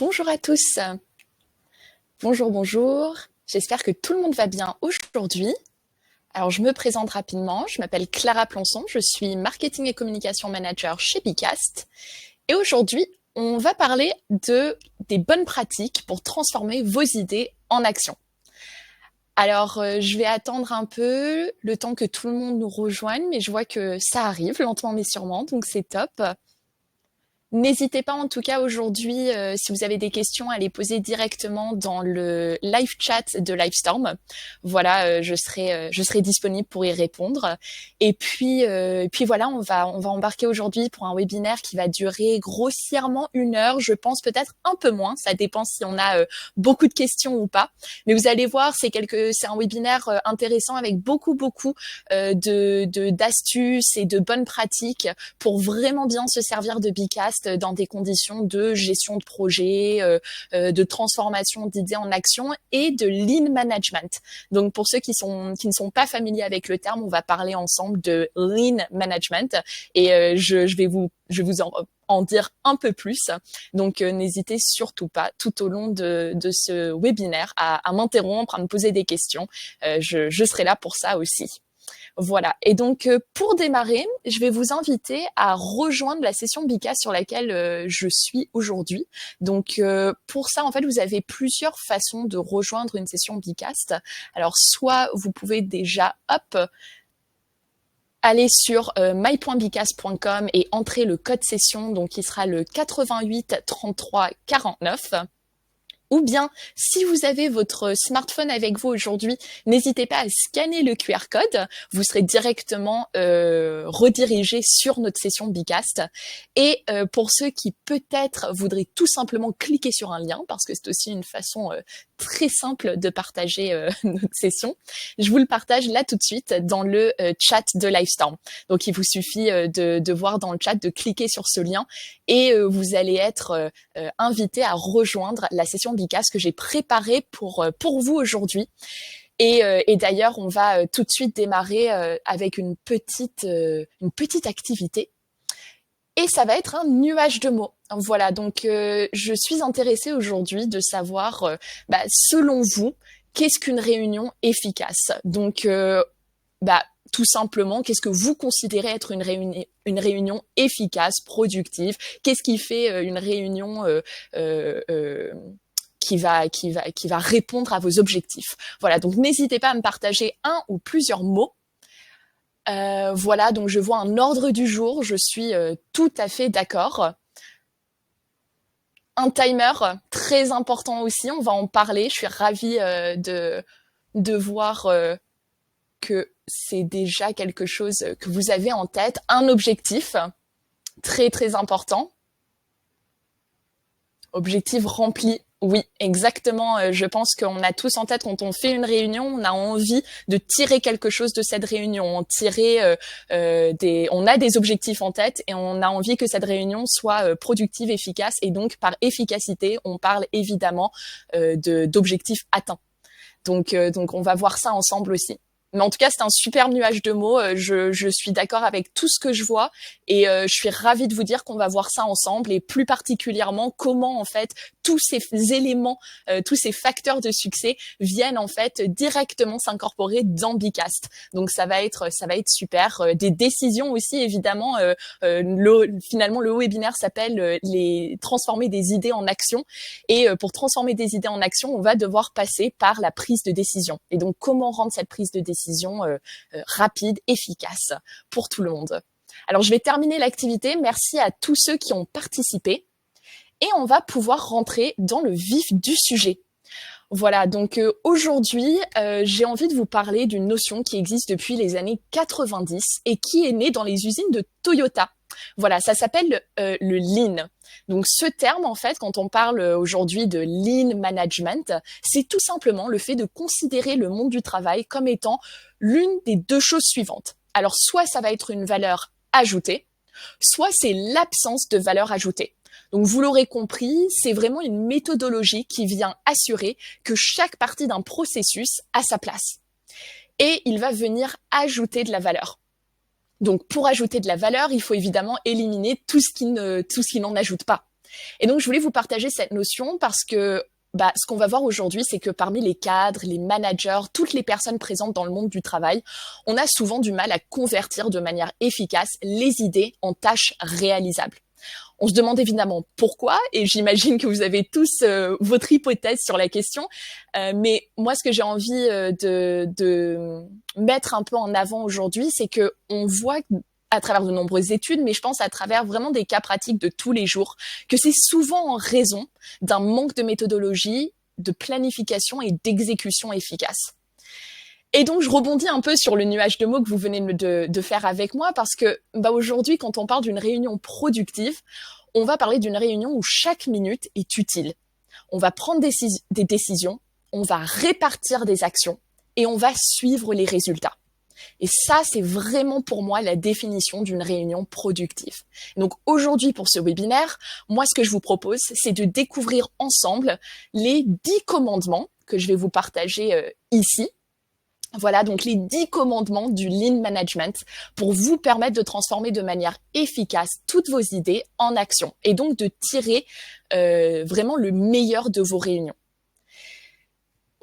Bonjour à tous. Bonjour, bonjour. J'espère que tout le monde va bien aujourd'hui. Alors, je me présente rapidement. Je m'appelle Clara Plançon. Je suis marketing et communication manager chez Bicast. Et aujourd'hui, on va parler des bonnes pratiques pour transformer vos idées en action. Alors, je vais attendre un peu le temps que tout le monde nous rejoigne, mais je vois que ça arrive lentement mais sûrement, donc c'est top. N'hésitez pas en tout cas aujourd'hui, si vous avez des questions, à les poser directement dans le live chat de Livestorm. Voilà, je serai disponible pour y répondre. Et puis voilà, on va embarquer aujourd'hui pour un webinaire qui va durer grossièrement 1 heure, je pense peut-être un peu moins, ça dépend si on a beaucoup de questions ou pas. Mais vous allez voir, c'est un webinaire intéressant avec beaucoup d'astuces et de bonnes pratiques pour vraiment bien se servir de Bicast dans des conditions de gestion de projet, de transformation d'idées en action et de lean management. Donc pour ceux qui ne sont pas familiers avec le terme, on va parler ensemble de lean management et je vais vous en dire un peu plus. Donc n'hésitez surtout pas tout au long de ce webinaire à m'interrompre, à me poser des questions. Je serai là pour ça aussi. Voilà. Et donc, pour démarrer, je vais vous inviter à rejoindre la session Bicast sur laquelle je suis aujourd'hui. Donc, pour ça, en fait, vous avez plusieurs façons de rejoindre une session Bicast. Alors, soit vous pouvez déjà, aller sur my.bicast.com et entrer le code session, donc qui sera le 88 33 49. Ou bien, si vous avez votre smartphone avec vous aujourd'hui, n'hésitez pas à scanner le QR code. Vous serez directement redirigé sur notre session Bicast. Et pour ceux qui peut-être voudraient tout simplement cliquer sur un lien, parce que c'est aussi une façon très simple de partager notre session, je vous le partage là tout de suite dans le chat de Livestorm. Donc, il vous suffit de voir dans le chat, de cliquer sur ce lien et vous allez être invité à rejoindre la session Bicast que j'ai préparée pour vous aujourd'hui. Et d'ailleurs, on va tout de suite démarrer avec une petite activité. Et ça va être un nuage de mots. Voilà, donc je suis intéressée aujourd'hui de savoir, selon vous, qu'est-ce qu'une réunion efficace? Donc, tout simplement, qu'est-ce que vous considérez être une réunion efficace, productive? Qu'est-ce qui fait une réunion qui va répondre à vos objectifs? Voilà, donc n'hésitez pas à me partager un ou plusieurs mots. Voilà, donc je vois un ordre du jour, je suis tout à fait d'accord. Un timer, très important aussi, on va en parler. Je suis ravie de voir que c'est déjà quelque chose que vous avez en tête. Un objectif, très très important. Objectif rempli. Oui, exactement. Je pense qu'on a tous en tête quand on fait une réunion, on a envie de tirer quelque chose de cette réunion. On a des objectifs en tête et on a envie que cette réunion soit productive, efficace. Et donc, par efficacité, on parle évidemment d'objectifs atteints. Donc, on va voir ça ensemble aussi. Mais en tout cas, c'est un super nuage de mots. Je suis d'accord avec tout ce que je vois et je suis ravie de vous dire qu'on va voir ça ensemble et plus particulièrement comment en fait tous ces éléments, tous ces facteurs de succès viennent en fait directement s'incorporer dans Bicast. Donc ça va être super. Des décisions aussi évidemment. Finalement, le webinaire s'appelle les transformer des idées en action et pour transformer des idées en action, on va devoir passer par la prise de décision. Et donc comment rendre cette prise de décision rapide, efficace pour tout le monde. Alors, je vais terminer l'activité. Merci à tous ceux qui ont participé. Et on va pouvoir rentrer dans le vif du sujet. Voilà, donc aujourd'hui, j'ai envie de vous parler d'une notion qui existe depuis les années 90 et qui est née dans les usines de Toyota. Voilà, ça s'appelle le lean. Donc ce terme, en fait, quand on parle aujourd'hui de lean management, c'est tout simplement le fait de considérer le monde du travail comme étant l'une des deux choses suivantes. Alors soit ça va être une valeur ajoutée, soit c'est l'absence de valeur ajoutée. Donc vous l'aurez compris, c'est vraiment une méthodologie qui vient assurer que chaque partie d'un processus a sa place. Et il va venir ajouter de la valeur. Donc, pour ajouter de la valeur, il faut évidemment éliminer tout ce qui n'en ajoute pas. Et donc, je voulais vous partager cette notion parce que ce qu'on va voir aujourd'hui, c'est que parmi les cadres, les managers, toutes les personnes présentes dans le monde du travail, on a souvent du mal à convertir de manière efficace les idées en tâches réalisables. On se demande évidemment pourquoi, et j'imagine que vous avez tous votre hypothèse sur la question. Mais moi, ce que j'ai envie de mettre un peu en avant aujourd'hui, c'est que on voit à travers de nombreuses études, mais je pense à travers vraiment des cas pratiques de tous les jours, que c'est souvent en raison d'un manque de méthodologie, de planification et d'exécution efficace. Et donc, je rebondis un peu sur le nuage de mots que vous venez de faire avec moi, parce que aujourd'hui, quand on parle d'une réunion productive, on va parler d'une réunion où chaque minute est utile. On va prendre des décisions, on va répartir des actions et on va suivre les résultats. Et ça, c'est vraiment pour moi la définition d'une réunion productive. Donc aujourd'hui, pour ce webinaire, moi, ce que je vous propose, c'est de découvrir ensemble les 10 commandements que je vais vous partager ici. Voilà, donc les 10 commandements du Lean Management pour vous permettre de transformer de manière efficace toutes vos idées en action et donc de tirer vraiment le meilleur de vos réunions.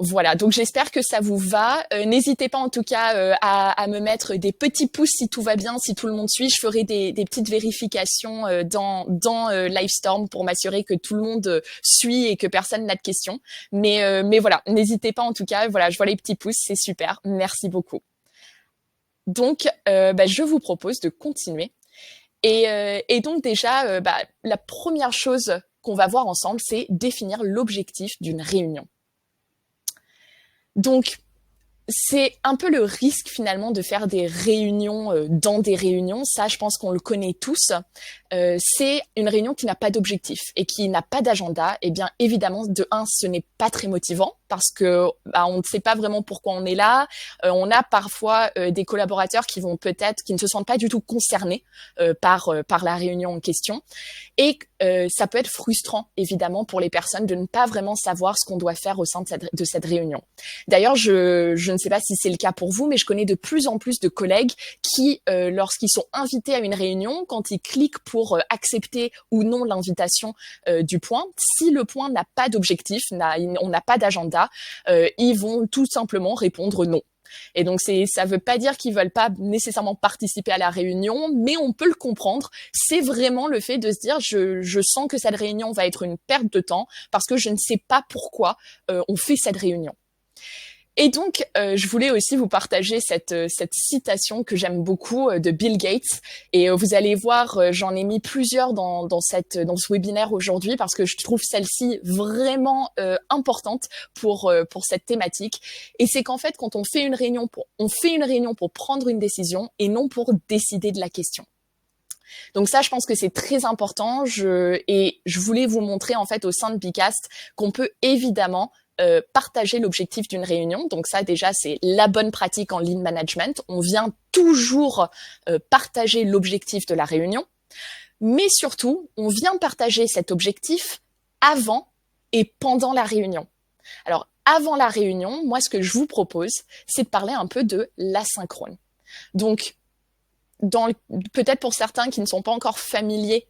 Voilà, donc j'espère que ça vous va. N'hésitez pas en tout cas à me mettre des petits pouces si tout va bien, si tout le monde suit. Je ferai des petites vérifications dans Livestorm pour m'assurer que tout le monde suit et que personne n'a de questions. Mais voilà, n'hésitez pas en tout cas. Voilà, je vois les petits pouces, c'est super. Merci beaucoup. Donc, je vous propose de continuer. Et donc déjà, la première chose qu'on va voir ensemble, c'est définir l'objectif d'une réunion. Donc, c'est un peu le risque finalement de faire des réunions dans des réunions. Ça, je pense qu'on le connaît tous. C'est une réunion qui n'a pas d'objectif et qui n'a pas d'agenda. Eh bien, évidemment, de un, ce n'est pas très motivant parce que on ne sait pas vraiment pourquoi on est là. On a parfois des collaborateurs qui ne se sentent pas du tout concernés par la réunion en question. Et ça peut être frustrant, évidemment, pour les personnes de ne pas vraiment savoir ce qu'on doit faire au sein de cette réunion. D'ailleurs, je ne sais pas si c'est le cas pour vous, mais je connais de plus en plus de collègues qui, lorsqu'ils sont invités à une réunion, quand ils cliquent pour accepter ou non l'invitation du point, si le point n'a pas d'objectif, on n'a pas d'agenda, ils vont tout simplement répondre non. Et donc ça veut pas dire qu'ils veulent pas nécessairement participer à la réunion, mais on peut le comprendre. C'est vraiment le fait de se dire je sens que cette réunion va être une perte de temps parce que je ne sais pas pourquoi on fait cette réunion. Et donc, je voulais aussi vous partager cette citation que j'aime beaucoup de Bill Gates. Et vous allez voir, j'en ai mis plusieurs dans ce webinaire aujourd'hui parce que je trouve celle-ci vraiment importante pour cette thématique. Et c'est qu'en fait, quand on fait une réunion pour prendre une décision et non pour décider de la question. Donc ça, je pense que c'est très important. Et je voulais vous montrer en fait au sein de Bicast qu'on peut évidemment partager l'objectif d'une réunion. Donc ça, déjà, c'est la bonne pratique en Lean Management. On vient toujours partager l'objectif de la réunion. Mais surtout, on vient partager cet objectif avant et pendant la réunion. Alors, avant la réunion, moi, ce que je vous propose, c'est de parler un peu de l'asynchrone. Donc, peut-être pour certains qui ne sont pas encore familiers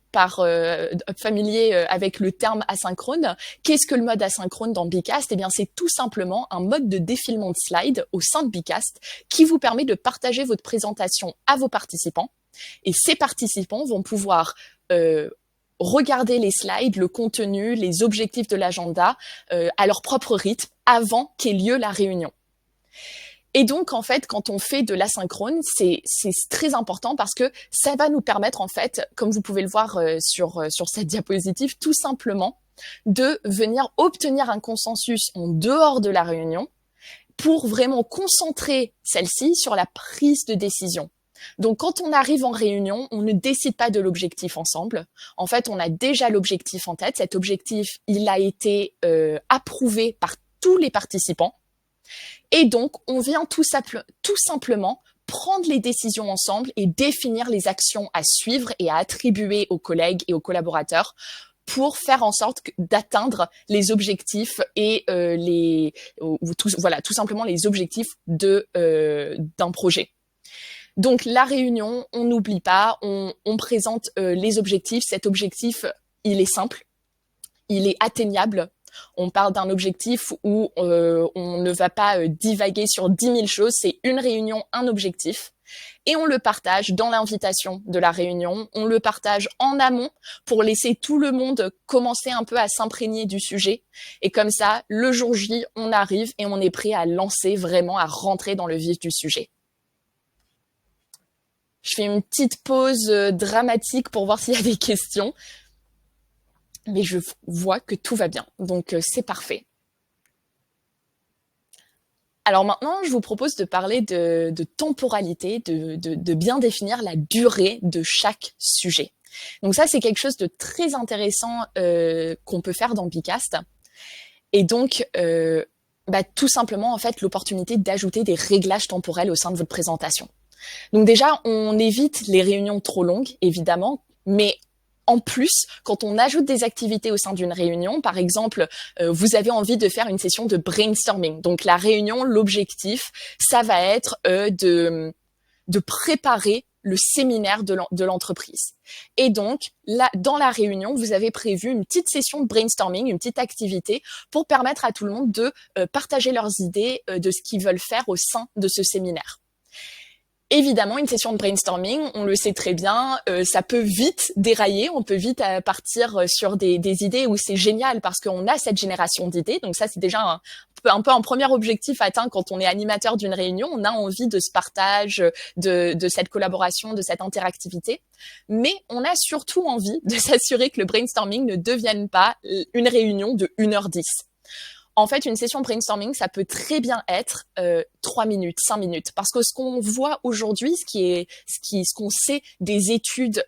avec le terme asynchrone, qu'est-ce que le mode asynchrone dans Bicast? Eh bien, c'est tout simplement un mode de défilement de slides au sein de Bicast qui vous permet de partager votre présentation à vos participants. Et ces participants vont pouvoir regarder les slides, le contenu, les objectifs de l'agenda à leur propre rythme avant qu'ait lieu la réunion. Et donc, en fait, quand on fait de l'asynchrone, c'est très important parce que ça va nous permettre, en fait, comme vous pouvez le voir sur cette diapositive, tout simplement de venir obtenir un consensus en dehors de la réunion pour vraiment concentrer celle-ci sur la prise de décision. Donc, quand on arrive en réunion, on ne décide pas de l'objectif ensemble. En fait, on a déjà l'objectif en tête. Cet objectif, il a été approuvé par tous les participants. Et donc, on vient tout simplement prendre les décisions ensemble et définir les actions à suivre et à attribuer aux collègues et aux collaborateurs pour faire en sorte d'atteindre les objectifs et tout simplement les objectifs d'un projet. Donc, la réunion, on n'oublie pas, on présente les objectifs. Cet objectif, il est simple. il est atteignable. On parle d'un objectif où on ne va pas divaguer sur 10 000 choses, c'est une réunion, un objectif. Et on le partage dans l'invitation de la réunion, on le partage en amont pour laisser tout le monde commencer un peu à s'imprégner du sujet. Et comme ça, le jour J, on arrive et on est prêt à lancer vraiment, à rentrer dans le vif du sujet. Je fais une petite pause dramatique pour voir s'il y a des questions. Mais je vois que tout va bien, donc c'est parfait. Alors maintenant, je vous propose de parler de temporalité, de bien définir la durée de chaque sujet. Donc ça, c'est quelque chose de très intéressant qu'on peut faire dans Bicast. Et donc, tout simplement, en fait, l'opportunité d'ajouter des réglages temporels au sein de votre présentation. Donc déjà, on évite les réunions trop longues, évidemment, mais en plus, quand on ajoute des activités au sein d'une réunion, par exemple, vous avez envie de faire une session de brainstorming. Donc la réunion, l'objectif, ça va être de préparer le séminaire de l'entreprise. Et donc, là, dans la réunion, vous avez prévu une petite session de brainstorming, une petite activité pour permettre à tout le monde de partager leurs idées de ce qu'ils veulent faire au sein de ce séminaire. Évidemment, une session de brainstorming, on le sait très bien, ça peut vite dérailler, on peut vite partir sur des idées où c'est génial parce qu'on a cette génération d'idées. Donc ça, c'est déjà un peu un premier objectif atteint quand on est animateur d'une réunion. On a envie de ce partage, de cette collaboration, de cette interactivité. Mais on a surtout envie de s'assurer que le brainstorming ne devienne pas une réunion de 1h10. En fait, une session brainstorming, ça peut très bien être 3 minutes, 5 minutes. Parce que ce qu'on voit aujourd'hui, ce qu'on sait des études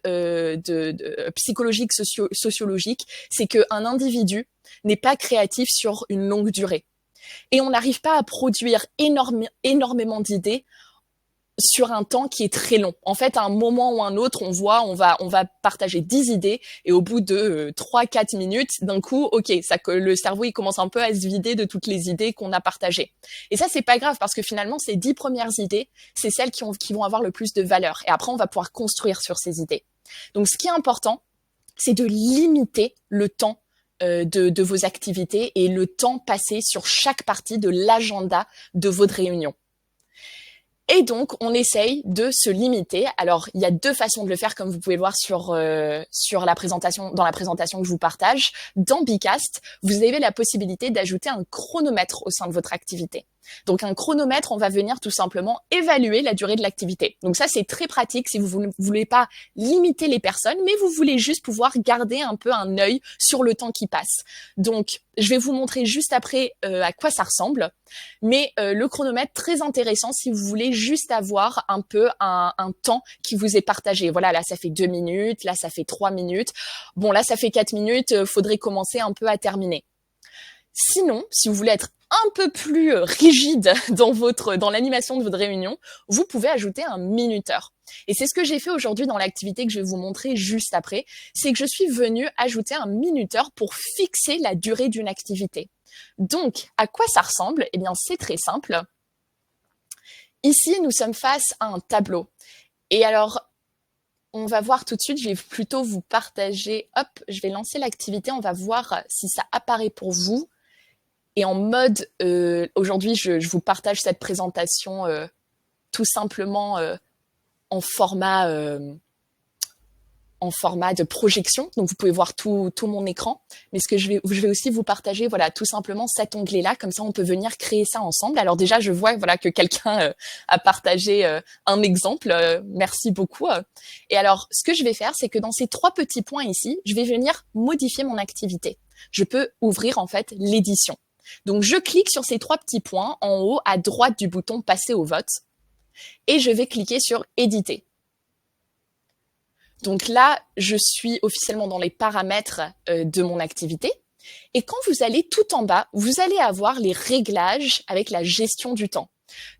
psychologiques, sociologiques, c'est qu'un individu n'est pas créatif sur une longue durée. Et on n'arrive pas à produire énormément d'idées sur un temps qui est très long. En fait, à un moment ou un autre, on va partager 10 idées et au bout de 3-4 minutes, d'un coup, le cerveau, il commence un peu à se vider de toutes les idées qu'on a partagées. Et ça, c'est pas grave parce que finalement, ces 10 premières idées, c'est celles qui vont avoir le plus de valeur. Et après, on va pouvoir construire sur ces idées. Donc, ce qui est important, c'est de limiter le temps de vos activités et le temps passé sur chaque partie de l'agenda de votre réunion. Et donc, on essaye de se limiter. Alors, il y a 2 façons de le faire, comme vous pouvez le voir sur la présentation, dans la présentation que je vous partage. Dans Bicast, vous avez la possibilité d'ajouter un chronomètre au sein de votre activité. Donc, un chronomètre, on va venir tout simplement évaluer la durée de l'activité. Donc ça, c'est très pratique si vous ne voulez pas limiter les personnes, mais vous voulez juste pouvoir garder un peu un œil sur le temps qui passe. Donc, je vais vous montrer juste après à quoi ça ressemble. Mais le chronomètre, très intéressant si vous voulez juste avoir un peu un temps qui vous est partagé. Voilà, là, ça fait 2 minutes, là, ça fait 3 minutes. Bon, là, ça fait 4 minutes, faudrait commencer un peu à terminer. Sinon, si vous voulez être un peu plus rigide dans l'animation de votre réunion, vous pouvez ajouter un minuteur. Et c'est ce que j'ai fait aujourd'hui dans l'activité que je vais vous montrer juste après. C'est que je suis venue ajouter un minuteur pour fixer la durée d'une activité. Donc, à quoi ça ressemble? Eh bien, c'est très simple. Ici, nous sommes face à un tableau. Et alors, on va voir tout de suite, je vais plutôt vous partager. Hop, je vais lancer l'activité, on va voir si ça apparaît pour vous. Et en mode, aujourd'hui, je vous partage cette présentation tout simplement en format de projection. Donc, vous pouvez voir tout mon écran. Mais ce que je vais aussi vous partager, voilà, tout simplement cet onglet-là. Comme ça, on peut venir créer ça ensemble. Alors déjà, je vois voilà que quelqu'un a partagé un exemple. Merci beaucoup. Et alors, ce que je vais faire, c'est que dans ces 3 petits points ici, je vais venir modifier mon activité. Je peux ouvrir en fait l'édition. Donc, je clique sur ces 3 petits points en haut à droite du bouton « Passer au vote » et je vais cliquer sur « Éditer ». Donc là, je suis officiellement dans les paramètres de mon activité. Et quand vous allez tout en bas, vous allez avoir les réglages avec la gestion du temps.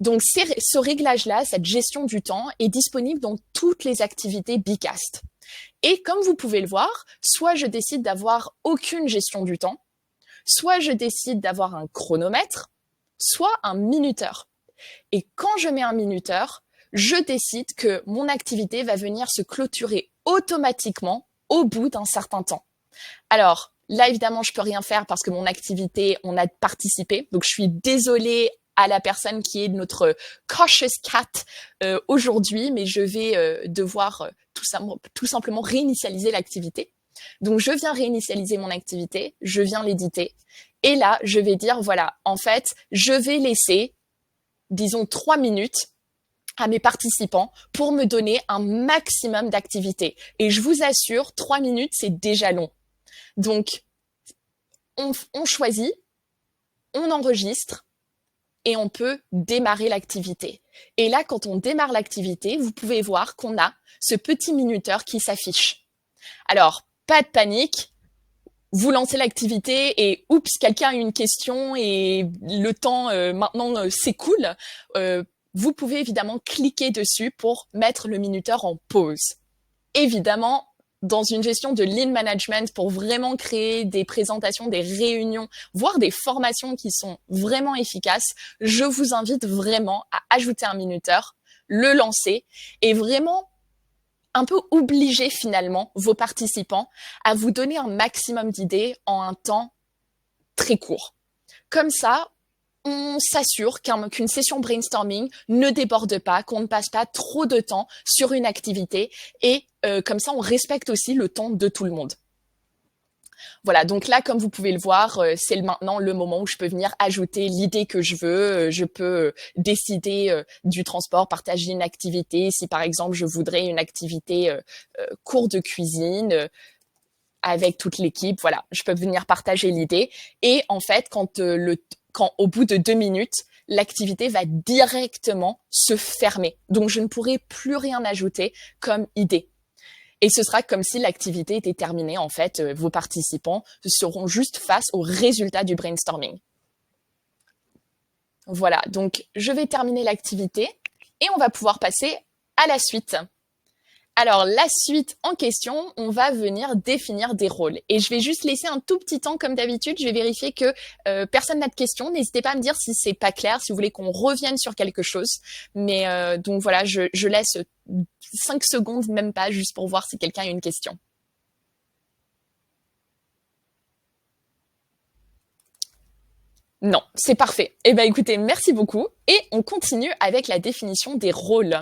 Donc, ce réglage-là, cette gestion du temps, est disponible dans toutes les activités Bicast. Et comme vous pouvez le voir, soit je décide d'avoir aucune gestion du temps, soit je décide d'avoir un chronomètre, soit un minuteur. Et quand je mets un minuteur, je décide que mon activité va venir se clôturer automatiquement au bout d'un certain temps. Alors, Là, évidemment, je peux rien faire parce que mon activité, on a participé. Donc, je suis désolée à la personne qui est notre cautious cat aujourd'hui, mais je vais devoir tout simplement réinitialiser l'activité. Donc, je viens réinitialiser mon activité, je viens l'éditer. Et là, je vais dire, voilà, en fait, je vais laisser, disons, 3 minutes à mes participants pour me donner un maximum d'activité. Et je vous assure, 3 minutes, c'est déjà long. Donc, on choisit, on enregistre et on peut démarrer l'activité. Et là, quand on démarre l'activité, vous pouvez voir qu'on a ce petit minuteur qui s'affiche. Alors, pas de panique, vous lancez l'activité et oups, quelqu'un a une question et le temps maintenant s'écoule. Vous pouvez évidemment cliquer dessus pour mettre le minuteur en pause. Évidemment, dans une gestion de lean management, pour vraiment créer des présentations, des réunions, voire des formations qui sont vraiment efficaces, je vous invite vraiment à ajouter un minuteur, le lancer et vraiment un peu obliger finalement vos participants à vous donner un maximum d'idées en un temps très court. Comme ça, on s'assure qu'une session brainstorming ne déborde pas, qu'on ne passe pas trop de temps sur une activité et comme ça, on respecte aussi le temps de tout le monde. Voilà, donc là, comme vous pouvez le voir, c'est maintenant le moment où je peux venir ajouter l'idée que je veux. Je peux décider du transport, partager une activité. Si par exemple, je voudrais une activité cours de cuisine avec toute l'équipe, voilà, je peux venir partager l'idée. Et en fait, quand au bout de 2 minutes, l'activité va directement se fermer. Donc, je ne pourrai plus rien ajouter comme idée. Et ce sera comme si l'activité était terminée. En fait, vos participants seront juste face au résultat du brainstorming. Voilà, donc je vais terminer l'activité et on va pouvoir passer à la suite. Alors, la suite en question, on va venir définir des rôles. Et je vais juste laisser un tout petit temps, comme d'habitude. Je vais vérifier que personne n'a de questions. N'hésitez pas à me dire si c'est pas clair, si vous voulez qu'on revienne sur quelque chose. Mais donc voilà, je laisse 5 secondes, même pas, juste pour voir si quelqu'un a une question. Non, c'est parfait. Eh ben, écoutez, merci beaucoup. Et on continue avec la définition des rôles.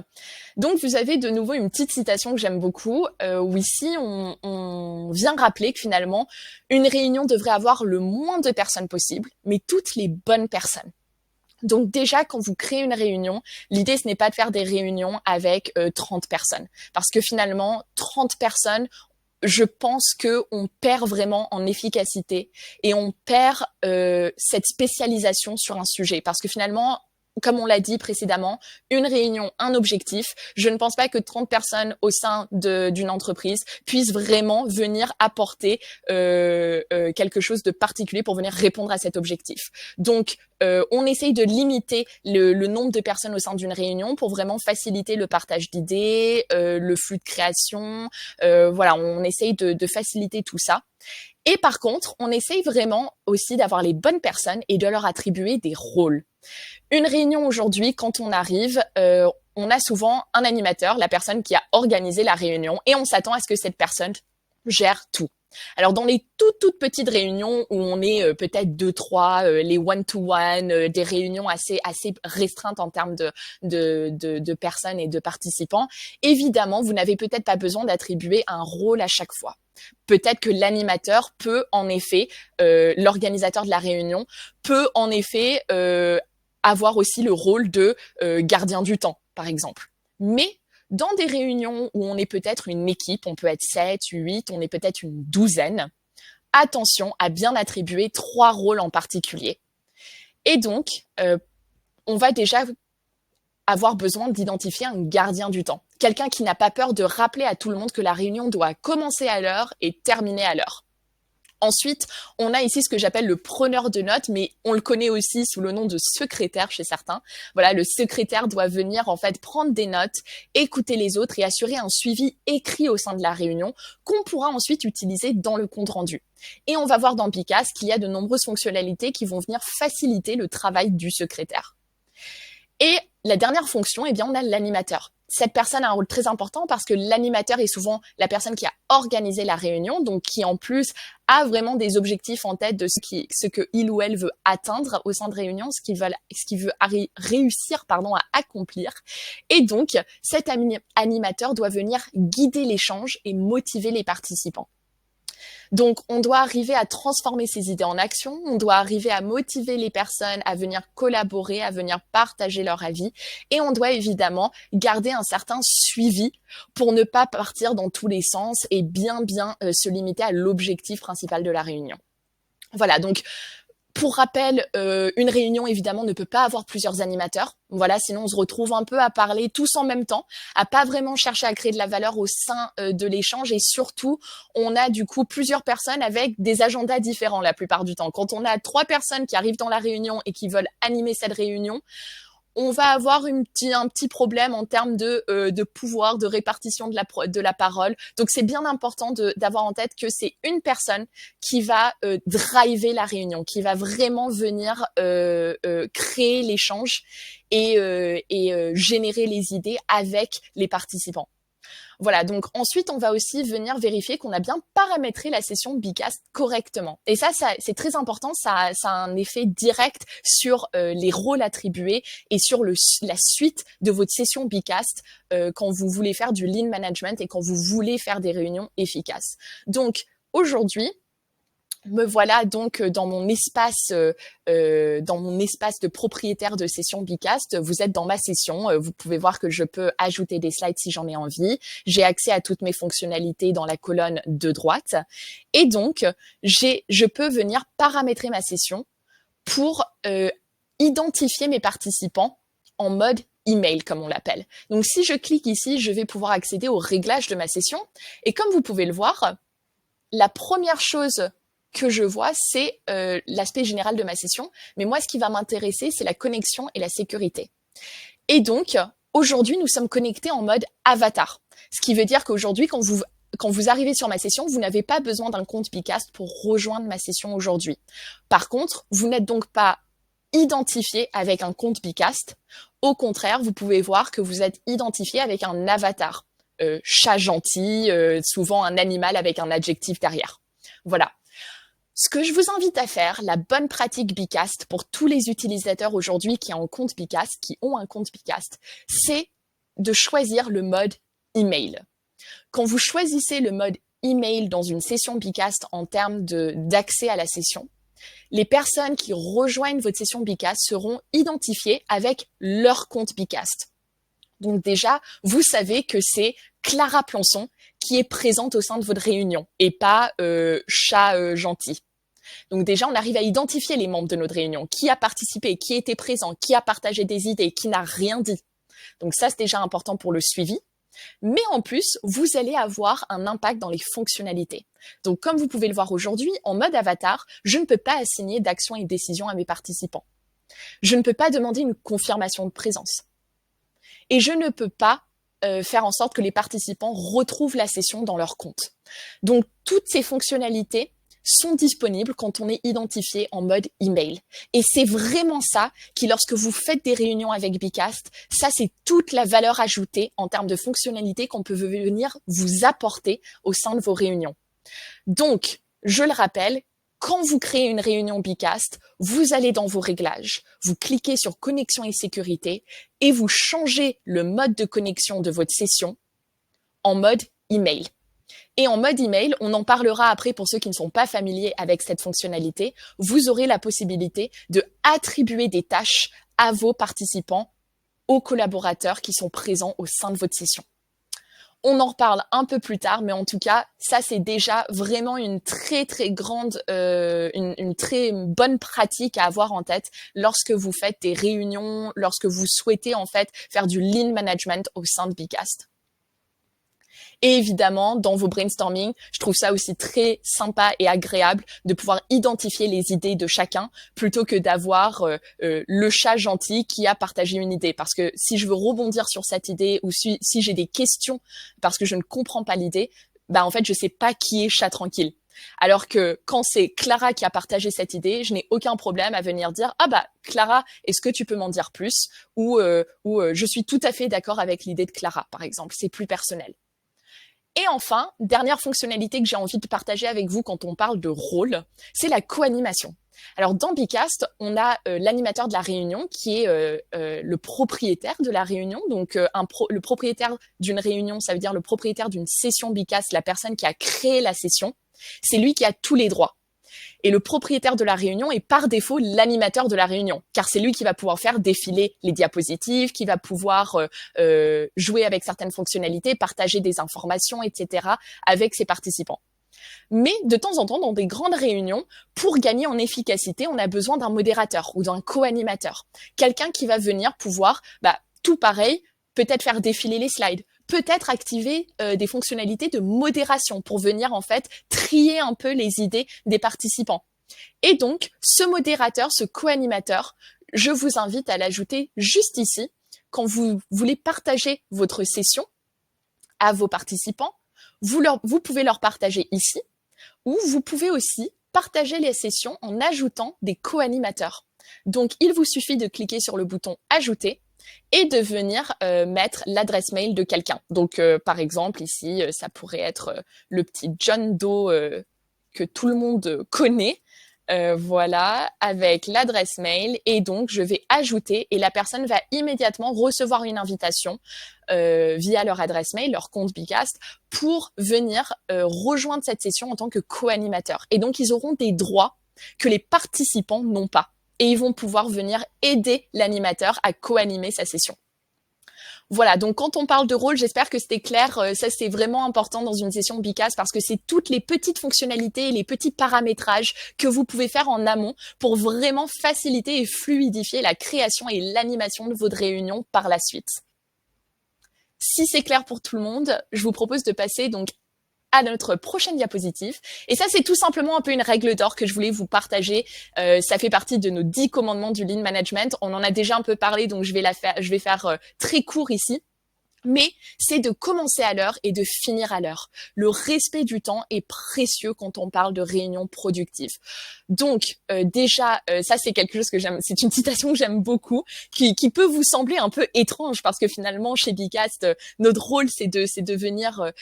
Donc, vous avez de nouveau une petite citation que j'aime beaucoup, où ici, on vient rappeler que finalement, une réunion devrait avoir le moins de personnes possible, mais toutes les bonnes personnes. Donc déjà, quand vous créez une réunion, l'idée, ce n'est pas de faire des réunions avec 30 personnes. Parce que finalement, 30 personnes, je pense que on perd vraiment en efficacité et on perd cette spécialisation sur un sujet. Parce que finalement, comme on l'a dit précédemment, une réunion, un objectif. Je ne pense pas que 30 personnes au sein d'une entreprise puissent vraiment venir apporter quelque chose de particulier pour venir répondre à cet objectif. Donc, on essaye de limiter le nombre de personnes au sein d'une réunion pour vraiment faciliter le partage d'idées, le flux de création. Voilà, on essaye de faciliter tout ça. Et par contre, on essaye vraiment aussi d'avoir les bonnes personnes et de leur attribuer des rôles. Une réunion aujourd'hui, quand on arrive, on a souvent un animateur, la personne qui a organisé la réunion, et on s'attend à ce que cette personne gère tout. Alors dans les toutes petites réunions où on est peut-être 2-3, les one-to-one, des réunions assez restreintes en termes de personnes et de participants, évidemment, vous n'avez peut-être pas besoin d'attribuer un rôle à chaque fois. Peut-être que l'animateur peut en effet, l'organisateur de la réunion peut en effet avoir aussi le rôle de gardien du temps, par exemple. Mais dans des réunions où on est peut-être une équipe, on peut être 7, 8, on est peut-être une douzaine, attention à bien attribuer 3 rôles en particulier. Et donc, on va déjà avoir besoin d'identifier un gardien du temps. Quelqu'un qui n'a pas peur de rappeler à tout le monde que la réunion doit commencer à l'heure et terminer à l'heure. Ensuite, on a ici ce que j'appelle le preneur de notes, mais on le connaît aussi sous le nom de secrétaire chez certains. Voilà, le secrétaire doit venir en fait prendre des notes, écouter les autres et assurer un suivi écrit au sein de la réunion qu'on pourra ensuite utiliser dans le compte rendu. Et on va voir dans Picas qu'il y a de nombreuses fonctionnalités qui vont venir faciliter le travail du secrétaire. Et la dernière fonction, eh bien, on a l'animateur. cette personne a un rôle très important parce que l'animateur est souvent la personne qui a organisé la réunion, donc qui en plus a vraiment des objectifs en tête de ce que il ou elle veut atteindre au sein de réunion, ce qu'il veut réussir à accomplir. Et donc, cet animateur doit venir guider l'échange et motiver les participants. Donc, on doit arriver à transformer ces idées en action, on doit arriver à motiver les personnes à venir collaborer, à venir partager leur avis, et on doit évidemment garder un certain suivi pour ne pas partir dans tous les sens et bien se limiter à l'objectif principal de la réunion. Voilà, donc pour rappel, une réunion évidemment ne peut pas avoir plusieurs animateurs. Voilà, sinon on se retrouve un peu à parler tous en même temps, à pas vraiment chercher à créer de la valeur au sein de l'échange, et surtout, on a du coup plusieurs personnes avec des agendas différents la plupart du temps. Quand on a 3 personnes qui arrivent dans la réunion et qui veulent animer cette réunion, on va avoir un petit problème en termes de pouvoir, de répartition de la parole. Donc, c'est bien important d'avoir en tête que c'est une personne qui va driver la réunion, qui va vraiment venir créer l'échange et générer les idées avec les participants. Voilà, donc ensuite, on va aussi venir vérifier qu'on a bien paramétré la session Bcast correctement. Et ça c'est très important, ça a un effet direct sur les rôles attribués et sur la suite de votre session Bcast quand vous voulez faire du lean management et quand vous voulez faire des réunions efficaces. Donc, aujourd'hui, me voilà donc dans mon espace de propriétaire de session Bcast. Vous êtes dans ma session. Vous pouvez voir que je peux ajouter des slides si j'en ai envie. J'ai accès à toutes mes fonctionnalités dans la colonne de droite. Et donc, je peux venir paramétrer ma session pour identifier mes participants en mode email, comme on l'appelle. Donc, si je clique ici, je vais pouvoir accéder aux réglages de ma session. Et comme vous pouvez le voir, la première chose que je vois, c'est l'aspect général de ma session. Mais moi, ce qui va m'intéresser, c'est la connexion et la sécurité. Et donc, aujourd'hui, nous sommes connectés en mode avatar. Ce qui veut dire qu'aujourd'hui, quand vous arrivez sur ma session, vous n'avez pas besoin d'un compte Bcast pour rejoindre ma session aujourd'hui. Par contre, vous n'êtes donc pas identifié avec un compte Bcast. Au contraire, vous pouvez voir que vous êtes identifié avec un avatar. Chat gentil, souvent un animal avec un adjectif derrière. Voilà. Ce que je vous invite à faire, la bonne pratique Bcast pour tous les utilisateurs aujourd'hui qui ont un compte Bcast, c'est de choisir le mode email. Quand vous choisissez le mode email dans une session Bcast en termes d'accès à la session, les personnes qui rejoignent votre session Bcast seront identifiées avec leur compte Bcast. Donc déjà, vous savez que c'est Clara Plançon qui est présente au sein de votre réunion et pas chat gentil. Donc déjà, on arrive à identifier les membres de notre réunion, qui a participé, qui était présent, qui a partagé des idées, qui n'a rien dit. Donc ça, c'est déjà important pour le suivi. Mais en plus, vous allez avoir un impact dans les fonctionnalités. Donc comme vous pouvez le voir aujourd'hui, en mode avatar, je ne peux pas assigner d'actions et de décisions à mes participants. Je ne peux pas demander une confirmation de présence. Et je ne peux pas faire en sorte que les participants retrouvent la session dans leur compte. Donc toutes ces fonctionnalités sont disponibles quand on est identifié en mode email. Et c'est vraiment ça qui, lorsque vous faites des réunions avec Bcast, ça c'est toute la valeur ajoutée en termes de fonctionnalités qu'on peut venir vous apporter au sein de vos réunions. Donc, je le rappelle, quand vous créez une réunion Bcast, vous allez dans vos réglages, vous cliquez sur connexion et sécurité et vous changez le mode de connexion de votre session en mode email. Et en mode email, on en parlera après pour ceux qui ne sont pas familiers avec cette fonctionnalité, vous aurez la possibilité de attribuer des tâches à vos participants, aux collaborateurs qui sont présents au sein de votre session. On en reparle un peu plus tard, mais en tout cas, ça c'est déjà vraiment une très très grande, une très bonne pratique à avoir en tête lorsque vous faites des réunions, lorsque vous souhaitez en fait faire du lean management au sein de Bcast. Et évidemment, dans vos brainstorming, je trouve ça aussi très sympa et agréable de pouvoir identifier les idées de chacun plutôt que d'avoir le chat gentil qui a partagé une idée. Parce que si je veux rebondir sur cette idée ou si j'ai des questions parce que je ne comprends pas l'idée, bah en fait, je sais pas qui est chat tranquille. Alors que quand c'est Clara qui a partagé cette idée, je n'ai aucun problème à venir dire ah bah Clara, est-ce que tu peux m'en dire plus ou je suis tout à fait d'accord avec l'idée de Clara par exemple, c'est plus personnel. Et enfin, dernière fonctionnalité que j'ai envie de partager avec vous quand on parle de rôle, c'est la co-animation. Alors dans Bicast, on a l'animateur de la réunion qui est le propriétaire de la réunion. Donc le propriétaire d'une réunion, ça veut dire le propriétaire d'une session Bicast, la personne qui a créé la session. C'est lui qui a tous les droits. Et le propriétaire de la réunion est par défaut l'animateur de la réunion, car c'est lui qui va pouvoir faire défiler les diapositives, qui va pouvoir jouer avec certaines fonctionnalités, partager des informations, etc. avec ses participants. Mais de temps en temps, dans des grandes réunions, pour gagner en efficacité, on a besoin d'un modérateur ou d'un co-animateur. Quelqu'un qui va venir pouvoir, tout pareil, peut-être faire défiler les slides, peut-être activer des fonctionnalités de modération pour venir en fait trier un peu les idées des participants. Et donc, ce modérateur, ce co-animateur, je vous invite à l'ajouter juste ici quand vous voulez partager votre session à vos participants. Vous pouvez leur partager ici, ou vous pouvez aussi partager les sessions en ajoutant des co-animateurs. Donc, il vous suffit de cliquer sur le bouton « Ajouter » et de venir mettre l'adresse mail de quelqu'un. Donc, par exemple, ici, ça pourrait être le petit John Doe que tout le monde connaît. Voilà, avec l'adresse mail. Et donc, je vais ajouter et la personne va immédiatement recevoir une invitation via leur adresse mail, leur compte Bicast, pour venir rejoindre cette session en tant que co-animateur. Et donc, ils auront des droits que les participants n'ont pas. Et ils vont pouvoir venir aider l'animateur à co-animer sa session. Voilà, donc quand on parle de rôle, j'espère que c'était clair. Ça, c'est vraiment important dans une session Bicast parce que c'est toutes les petites fonctionnalités et les petits paramétrages que vous pouvez faire en amont pour vraiment faciliter et fluidifier la création et l'animation de votre réunion par la suite. Si c'est clair pour tout le monde, je vous propose de passer donc à notre prochaine diapositive. Et ça, c'est tout simplement un peu une règle d'or que je voulais vous partager. Ça fait partie de nos 10 commandements du Lean Management. On en a déjà un peu parlé, donc je vais faire très court ici. Mais c'est de commencer à l'heure et de finir à l'heure. Le respect du temps est précieux quand on parle de réunions productives. Donc déjà, ça c'est quelque chose que j'aime, c'est une citation que j'aime beaucoup, qui peut vous sembler un peu étrange parce que finalement chez Bicast, notre rôle c'est de venir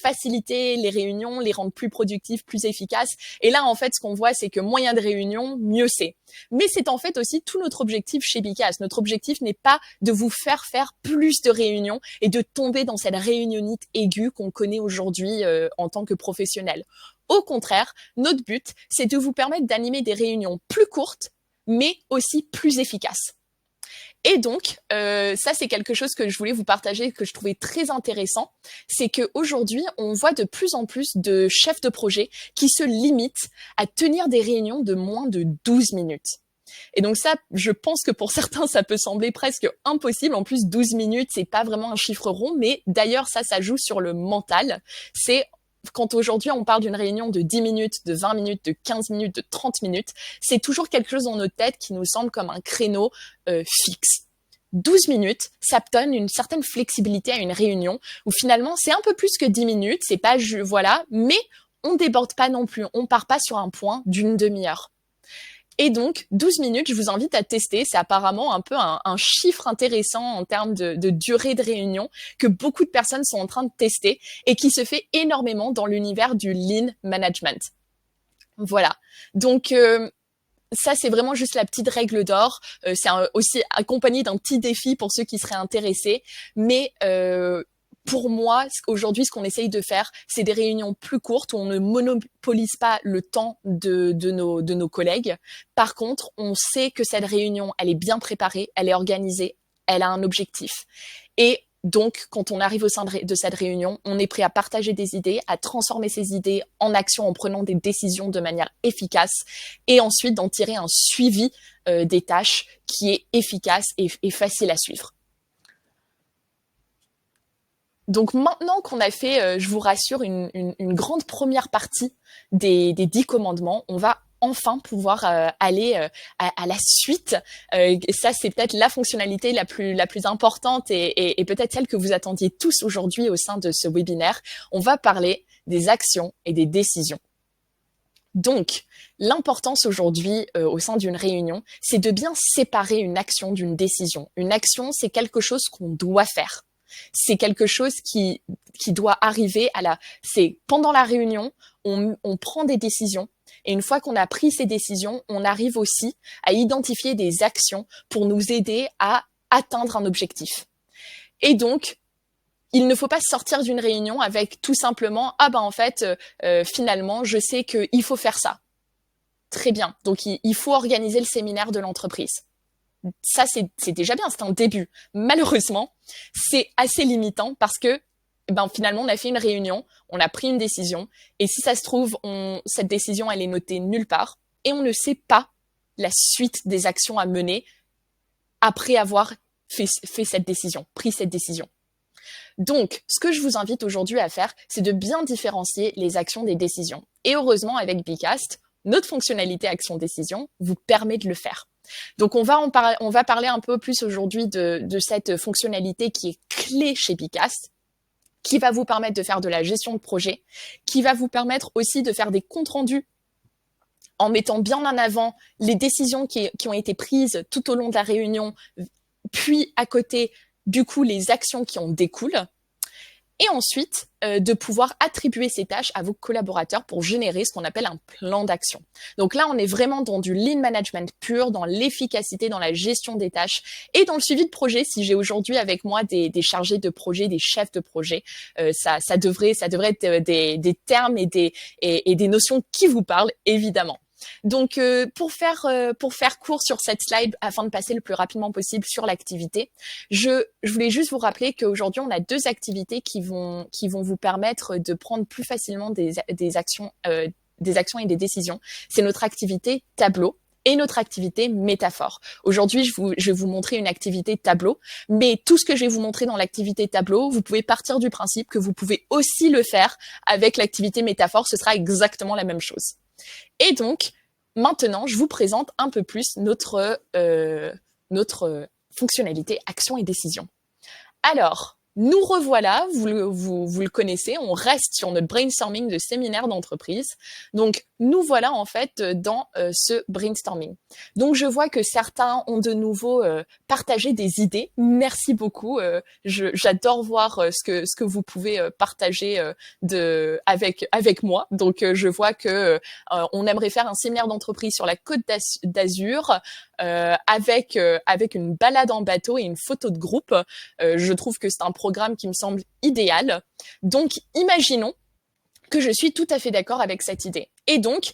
faciliter les réunions, les rendre plus productives, plus efficaces. Et là en fait, ce qu'on voit, c'est que moins il y a de réunions, mieux c'est. Mais c'est en fait aussi tout notre objectif chez Bicast. Notre objectif n'est pas de vous faire plus de réunions et de tomber dans cette réunionnite aiguë qu'on connaît aujourd'hui en tant que professionnel. Au contraire, notre but, c'est de vous permettre d'animer des réunions plus courtes, mais aussi plus efficaces. Et donc, ça, c'est quelque chose que je voulais vous partager, que je trouvais très intéressant. C'est qu'aujourd'hui, on voit de plus en plus de chefs de projet qui se limitent à tenir des réunions de moins de 12 minutes. Et donc ça, je pense que pour certains, ça peut sembler presque impossible. En plus, 12 minutes, c'est pas vraiment un chiffre rond, mais d'ailleurs, ça joue sur le mental. C'est quand aujourd'hui on parle d'une réunion de 10 minutes, de 20 minutes, de 15 minutes, de 30 minutes, c'est toujours quelque chose dans notre tête qui nous semble comme un créneau fixe. 12 minutes, ça donne une certaine flexibilité à une réunion où finalement c'est un peu plus que 10 minutes, c'est pas voilà, mais on déborde pas non plus, on part pas sur un point d'une demi-heure. Et donc, 12 minutes, je vous invite à tester. C'est apparemment un peu un chiffre intéressant en termes de durée de réunion que beaucoup de personnes sont en train de tester et qui se fait énormément dans l'univers du Lean Management. Voilà. Donc, ça, c'est vraiment juste la petite règle d'or. C'est aussi accompagné d'un petit défi pour ceux qui seraient intéressés. Mais pour moi, aujourd'hui, ce qu'on essaye de faire, c'est des réunions plus courtes où on ne monopolise pas le temps de nos collègues. Par contre, on sait que cette réunion, elle est bien préparée, elle est organisée, elle a un objectif. Et donc, quand on arrive au sein de cette réunion, on est prêt à partager des idées, à transformer ces idées en action en prenant des décisions de manière efficace et ensuite d'en tirer un suivi des tâches qui est efficace et facile à suivre. Donc maintenant qu'on a fait, je vous rassure, une grande première partie des 10 commandements, on va enfin pouvoir aller à la suite. Ça, c'est peut-être la fonctionnalité la plus importante et peut-être celle que vous attendiez tous aujourd'hui au sein de ce webinaire. On va parler des actions et des décisions. Donc, l'importance aujourd'hui au sein d'une réunion, c'est de bien séparer une action d'une décision. Une action, c'est quelque chose qu'on doit faire. C'est quelque chose qui doit arriver c'est pendant la réunion, on prend des décisions. Et une fois qu'on a pris ces décisions, on arrive aussi à identifier des actions pour nous aider à atteindre un objectif. Et donc, il ne faut pas sortir d'une réunion avec tout simplement finalement je sais qu'il faut faire ça. Très bien. Donc il faut organiser le séminaire de l'entreprise. Ça c'est déjà bien, c'est un début. Malheureusement, c'est assez limitant parce que finalement on a fait une réunion, on a pris une décision et si ça se trouve cette décision elle est notée nulle part et on ne sait pas la suite des actions à mener après avoir fait cette décision, pris cette décision. Donc, ce que je vous invite aujourd'hui à faire, c'est de bien différencier les actions des décisions. Et heureusement, avec Bicast, notre fonctionnalité action-décision vous permet de le faire. Donc, on va parler un peu plus aujourd'hui de cette fonctionnalité qui est clé chez Bicast, qui va vous permettre de faire de la gestion de projet, qui va vous permettre aussi de faire des comptes rendus en mettant bien en avant les décisions qui ont été prises tout au long de la réunion, puis à côté, du coup, les actions qui en découlent, et ensuite de pouvoir attribuer ces tâches à vos collaborateurs pour générer ce qu'on appelle un plan d'action. Donc là, on est vraiment dans du lean management pur, dans l'efficacité, dans la gestion des tâches et dans le suivi de projet. Si j'ai aujourd'hui avec moi des chargés de projet, des chefs de projet, ça devrait être des termes et des notions qui vous parlent, évidemment. Donc, pour faire court sur cette slide, afin de passer le plus rapidement possible sur l'activité, je voulais juste vous rappeler qu'aujourd'hui, on a 2 activités qui vont vous permettre de prendre plus facilement des actions et des décisions. C'est notre activité tableau et notre activité métaphore. Aujourd'hui, je vais vous montrer une activité tableau, mais tout ce que je vais vous montrer dans l'activité tableau, vous pouvez partir du principe que vous pouvez aussi le faire avec l'activité métaphore, ce sera exactement la même chose. Et donc, maintenant, je vous présente un peu plus notre fonctionnalité action et décision. Alors, nous revoilà, vous le connaissez, on reste sur notre brainstorming de séminaire d'entreprise. Donc, nous voilà en fait dans ce brainstorming. Donc, je vois que certains ont de nouveau partagé des idées. Merci beaucoup. J'adore voir ce que vous pouvez partager avec moi. Donc, je vois que on aimerait faire un séminaire d'entreprise sur la Côte d'Azur avec une balade en bateau et une photo de groupe. Je trouve que c'est un programme qui me semble idéal. Donc, imaginons que je suis tout à fait d'accord avec cette idée. Et donc,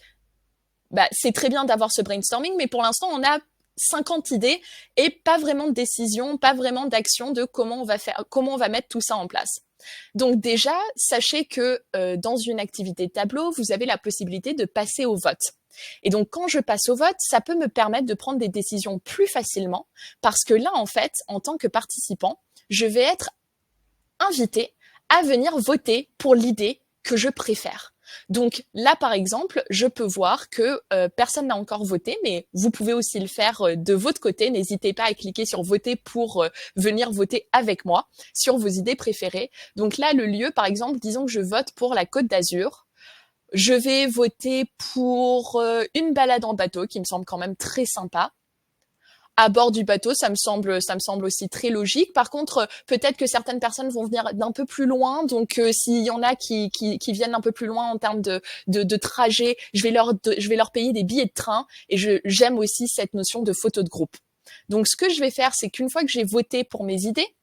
c'est très bien d'avoir ce brainstorming, mais pour l'instant, on a 50 idées et pas vraiment de décision, pas vraiment d'action de comment on va mettre tout ça en place. Donc déjà, sachez que dans une activité tableau, vous avez la possibilité de passer au vote. Et donc, quand je passe au vote, ça peut me permettre de prendre des décisions plus facilement parce que là, en fait, en tant que participant, je vais être invité à venir voter pour l'idée que je préfère. Donc là, par exemple, je peux voir que personne n'a encore voté, mais vous pouvez aussi le faire de votre côté. N'hésitez pas à cliquer sur voter pour venir voter avec moi sur vos idées préférées. Donc là, le lieu, par exemple, disons que je vote pour la Côte d'Azur. Je vais voter pour une balade en bateau qui me semble quand même très sympa. À bord du bateau, ça me semble aussi très logique. Par contre, peut-être que certaines personnes vont venir d'un peu plus loin. Donc, s'il y en a qui viennent un peu plus loin en termes de trajet, je vais leur payer des billets de train. Et j'aime aussi cette notion de photo de groupe. Donc, ce que je vais faire, c'est qu'une fois que j'ai voté pour mes idées,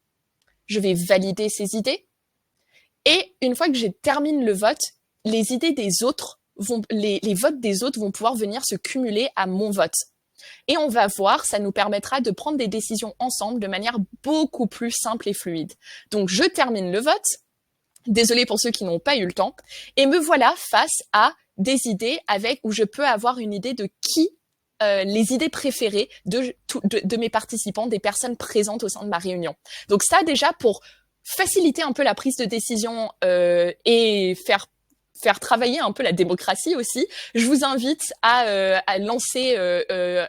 je vais valider ces idées. Et une fois que j'ai terminé le vote, les idées des autres les votes des autres vont pouvoir venir se cumuler à mon vote. Et on va voir, ça nous permettra de prendre des décisions ensemble de manière beaucoup plus simple et fluide. Donc, je termine le vote. Désolée pour ceux qui n'ont pas eu le temps. Et me voilà face à des idées où je peux avoir une idée de qui les idées préférées de mes participants, des personnes présentes au sein de ma réunion. Donc ça, déjà, pour faciliter un peu la prise de décision et faire faire travailler un peu la démocratie aussi, je vous invite à lancer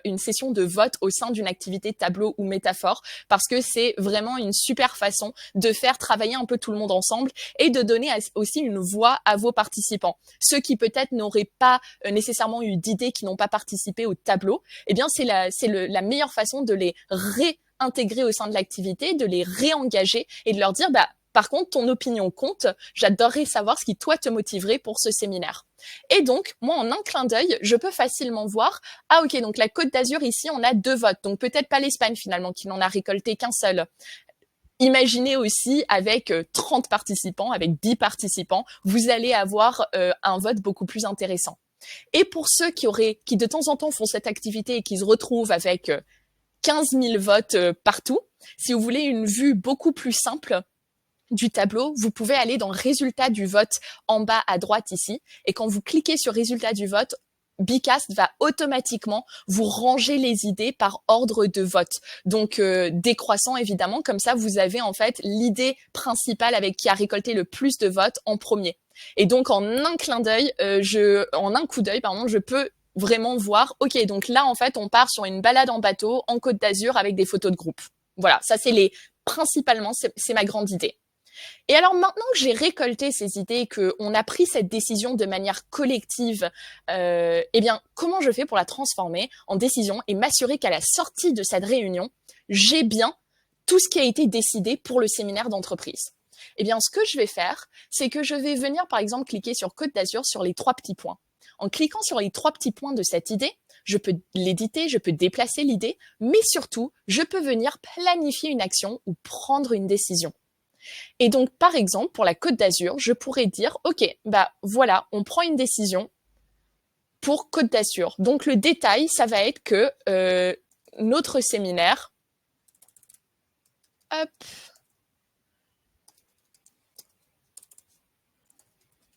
une session de vote au sein d'une activité tableau ou métaphore, parce que c'est vraiment une super façon de faire travailler un peu tout le monde ensemble et de donner aussi une voix à vos participants. Ceux qui peut-être n'auraient pas nécessairement eu d'idées, qui n'ont pas participé au tableau, eh bien c'est la meilleure façon de les réintégrer au sein de l'activité, de les réengager et de leur dire par contre, ton opinion compte. J'adorerais savoir ce qui, toi, te motiverait pour ce séminaire. Et donc, moi, en un clin d'œil, je peux facilement voir, ah ok, donc la Côte d'Azur, ici, on a 2 votes. Donc peut-être pas l'Espagne, finalement, qui n'en a récolté qu'un seul. Imaginez aussi avec 30 participants, avec 10 participants, vous allez avoir un vote beaucoup plus intéressant. Et pour ceux qui de temps en temps font cette activité et qui se retrouvent avec 15 000 votes partout, si vous voulez une vue beaucoup plus simple du tableau, vous pouvez aller dans résultat du vote en bas à droite ici. Et quand vous cliquez sur résultat du vote, Bcast va automatiquement vous ranger les idées par ordre de vote. Donc décroissant évidemment, comme ça vous avez en fait l'idée principale avec qui a récolté le plus de votes en premier. Et donc en un clin d'œil, en un coup d'œil, je peux vraiment voir, ok, donc là en fait on part sur une balade en bateau en Côte d'Azur avec des photos de groupe. Voilà, ça principalement c'est ma grande idée. Et alors maintenant que j'ai récolté ces idées, qu'on a pris cette décision de manière collective, eh bien comment je fais pour la transformer en décision et m'assurer qu'à la sortie de cette réunion, j'ai bien tout ce qui a été décidé pour le séminaire d'entreprise? Eh bien ce que je vais faire, c'est que je vais venir par exemple cliquer sur Côte d'Azur sur les 3 petits points. En cliquant sur les 3 petits points de cette idée, je peux l'éditer, je peux déplacer l'idée, mais surtout, je peux venir planifier une action ou prendre une décision. Et donc, par exemple, pour la Côte d'Azur, je pourrais dire, ok, voilà, on prend une décision pour Côte d'Azur. Donc, le détail, ça va être que notre séminaire,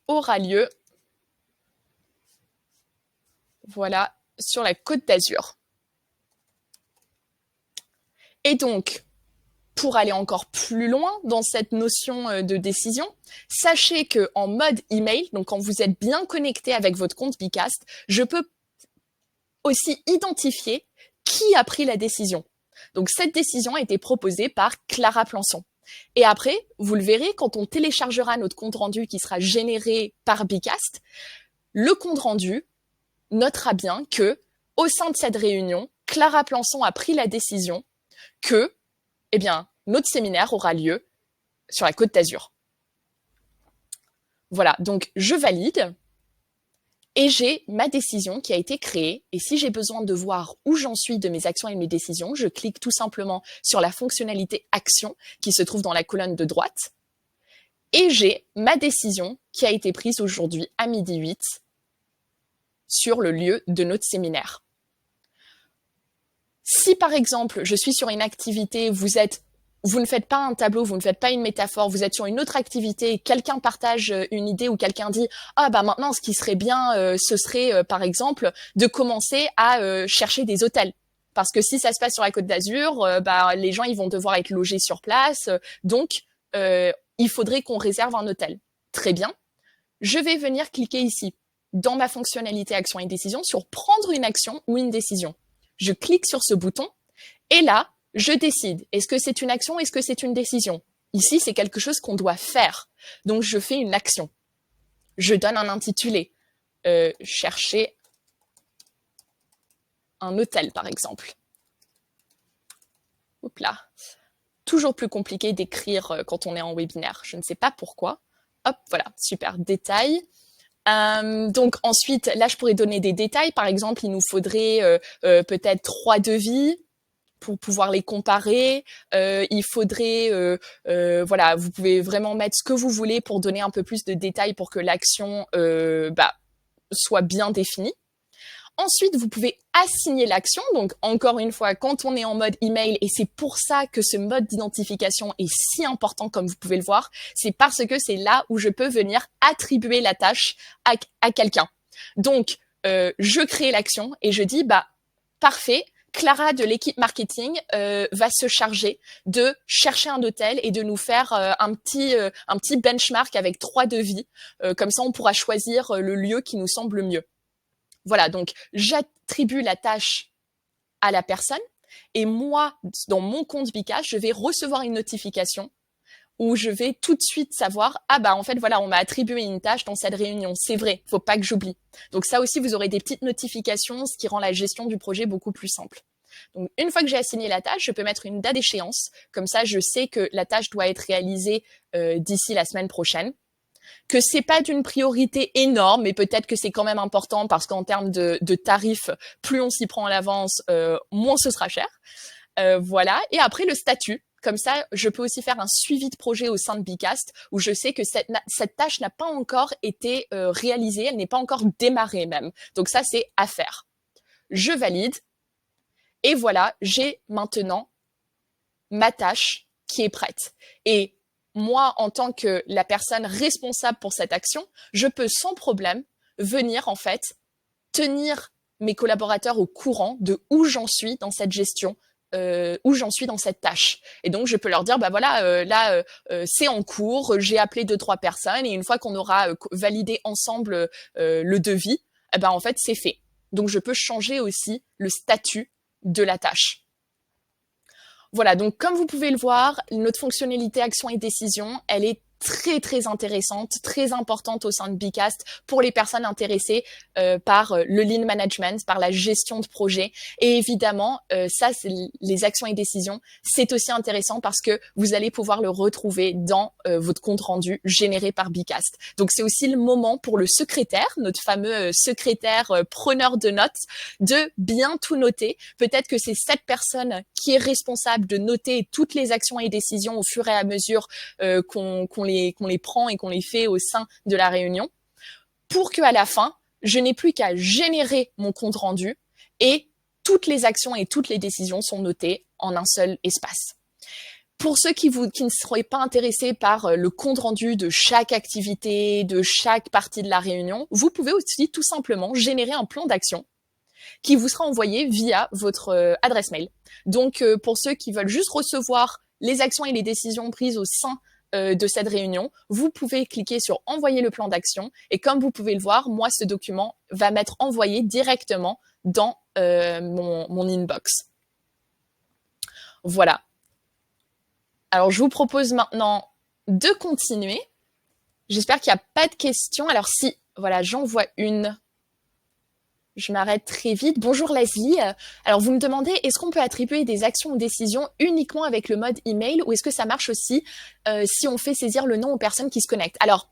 aura lieu, voilà, sur la Côte d'Azur. Et donc, pour aller encore plus loin dans cette notion de décision, sachez que en mode email, donc quand vous êtes bien connecté avec votre compte Bcast, je peux aussi identifier qui a pris la décision. Donc cette décision a été proposée par Clara Plançon. Et après, vous le verrez, quand on téléchargera notre compte rendu qui sera généré par Bcast, le compte rendu notera bien que, au sein de cette réunion, Clara Plançon a pris la décision que eh bien, notre séminaire aura lieu sur la Côte d'Azur. Voilà, donc je valide et j'ai ma décision qui a été créée. Et si j'ai besoin de voir où j'en suis de mes actions et mes décisions, je clique tout simplement sur la fonctionnalité Action qui se trouve dans la colonne de droite. Et j'ai ma décision qui a été prise aujourd'hui à 12h08 sur le lieu de notre séminaire. Si par exemple, je suis sur une activité, vous ne faites pas un tableau, vous ne faites pas une métaphore, vous êtes sur une autre activité et quelqu'un partage une idée ou quelqu'un dit « Ah maintenant, ce qui serait bien, ce serait par exemple de commencer à chercher des hôtels. » Parce que si ça se passe sur la Côte d'Azur, les gens ils vont devoir être logés sur place, donc il faudrait qu'on réserve un hôtel. Très bien. Je vais venir cliquer ici, dans ma fonctionnalité Action et Décision, sur « Prendre une action ou une décision ». Je clique sur ce bouton et là, je décide. Est-ce que c'est une action? Est-ce que c'est une décision? Ici, c'est quelque chose qu'on doit faire. Donc, je fais une action. Je donne un intitulé. Chercher un hôtel, par exemple. Hop là. Toujours plus compliqué d'écrire quand on est en webinaire. Je ne sais pas pourquoi. Hop, voilà, super. Détail. Donc ensuite, là, je pourrais donner des détails. Par exemple, il nous faudrait peut-être 3 devis pour pouvoir les comparer. Il faudrait, voilà, vous pouvez vraiment mettre ce que vous voulez pour donner un peu plus de détails pour que l'action soit bien définie. Ensuite, vous pouvez assigner l'action. Donc, encore une fois, quand on est en mode email, et c'est pour ça que ce mode d'identification est si important, comme vous pouvez le voir, c'est parce que c'est là où je peux venir attribuer la tâche à quelqu'un. Donc, je crée l'action et je dis, parfait, Clara de l'équipe marketing va se charger de chercher un hôtel et de nous faire un petit benchmark avec 3 devis. Comme ça, on pourra choisir le lieu qui nous semble le mieux. Voilà, donc j'attribue la tâche à la personne et moi, dans mon compte Bicast, je vais recevoir une notification où je vais tout de suite savoir, ah bah en fait voilà, on m'a attribué une tâche dans cette réunion, c'est vrai, faut pas que j'oublie. Donc ça aussi, vous aurez des petites notifications, ce qui rend la gestion du projet beaucoup plus simple. Donc une fois que j'ai assigné la tâche, je peux mettre une date d'échéance, comme ça je sais que la tâche doit être réalisée d'ici la semaine prochaine, que c'est pas d'une priorité énorme, mais peut-être que c'est quand même important parce qu'en termes de tarifs, plus on s'y prend à l'avance, moins ce sera cher. Voilà, et après le statut. Comme ça, je peux aussi faire un suivi de projet au sein de Bicast où je sais que cette tâche n'a pas encore été réalisée, elle n'est pas encore démarrée même. Donc ça, c'est à faire. Je valide et voilà, j'ai maintenant ma tâche qui est prête. Et moi, en tant que la personne responsable pour cette action, je peux sans problème venir en fait tenir mes collaborateurs au courant de où j'en suis dans cette gestion, où j'en suis dans cette tâche. Et donc, je peux leur dire, bah voilà, là, c'est en cours, j'ai appelé 2-3 personnes et une fois qu'on aura validé ensemble le devis, eh ben, en fait, c'est fait. Donc, je peux changer aussi le statut de la tâche. Voilà, donc comme vous pouvez le voir, notre fonctionnalité action et décision, elle est très très intéressante, très importante au sein de Bicast pour les personnes intéressées par le lean management, par la gestion de projet. Et évidemment, ça, c'est les actions et décisions, c'est aussi intéressant parce que vous allez pouvoir le retrouver dans votre compte rendu généré par Bicast. Donc c'est aussi le moment pour le secrétaire, notre fameux secrétaire preneur de notes, de bien tout noter. Peut-être que c'est cette personne qui est responsable de noter toutes les actions et décisions au fur et à mesure qu'on les prend et qu'on les fait au sein de la réunion, pour qu'à la fin, je n'ai plus qu'à générer mon compte rendu et toutes les actions et toutes les décisions sont notées en un seul espace. Pour ceux qui ne seraient pas intéressés par le compte rendu de chaque activité, de chaque partie de la réunion, vous pouvez aussi tout simplement générer un plan d'action qui vous sera envoyé via votre adresse mail. Donc, pour ceux qui veulent juste recevoir les actions et les décisions prises au sein de cette réunion, vous pouvez cliquer sur envoyer le plan d'action et comme vous pouvez le voir, moi, ce document va m'être envoyé directement dans mon inbox. Voilà. Alors, je vous propose maintenant de continuer. J'espère qu'il n'y a pas de questions. Alors, si, voilà, j'en vois une. Je m'arrête très vite. Bonjour Leslie. Alors, vous me demandez, est-ce qu'on peut attribuer des actions ou décisions uniquement avec le mode email ou est-ce que ça marche aussi si on fait saisir le nom aux personnes qui se connectent? Alors,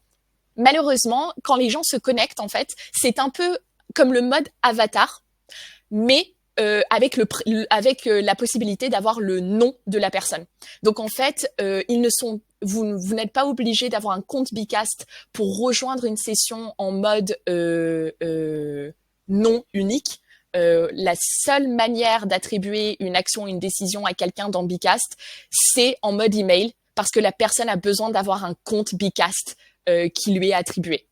malheureusement, quand les gens se connectent, en fait, c'est un peu comme le mode avatar, mais avec la possibilité d'avoir le nom de la personne. Donc, en fait, vous n'êtes pas obligé d'avoir un compte Bicast pour rejoindre une session en mode non unique. La seule manière d'attribuer une action, une décision à quelqu'un dans Bicast, c'est en mode email parce que la personne a besoin d'avoir un compte Bicast qui lui est attribué.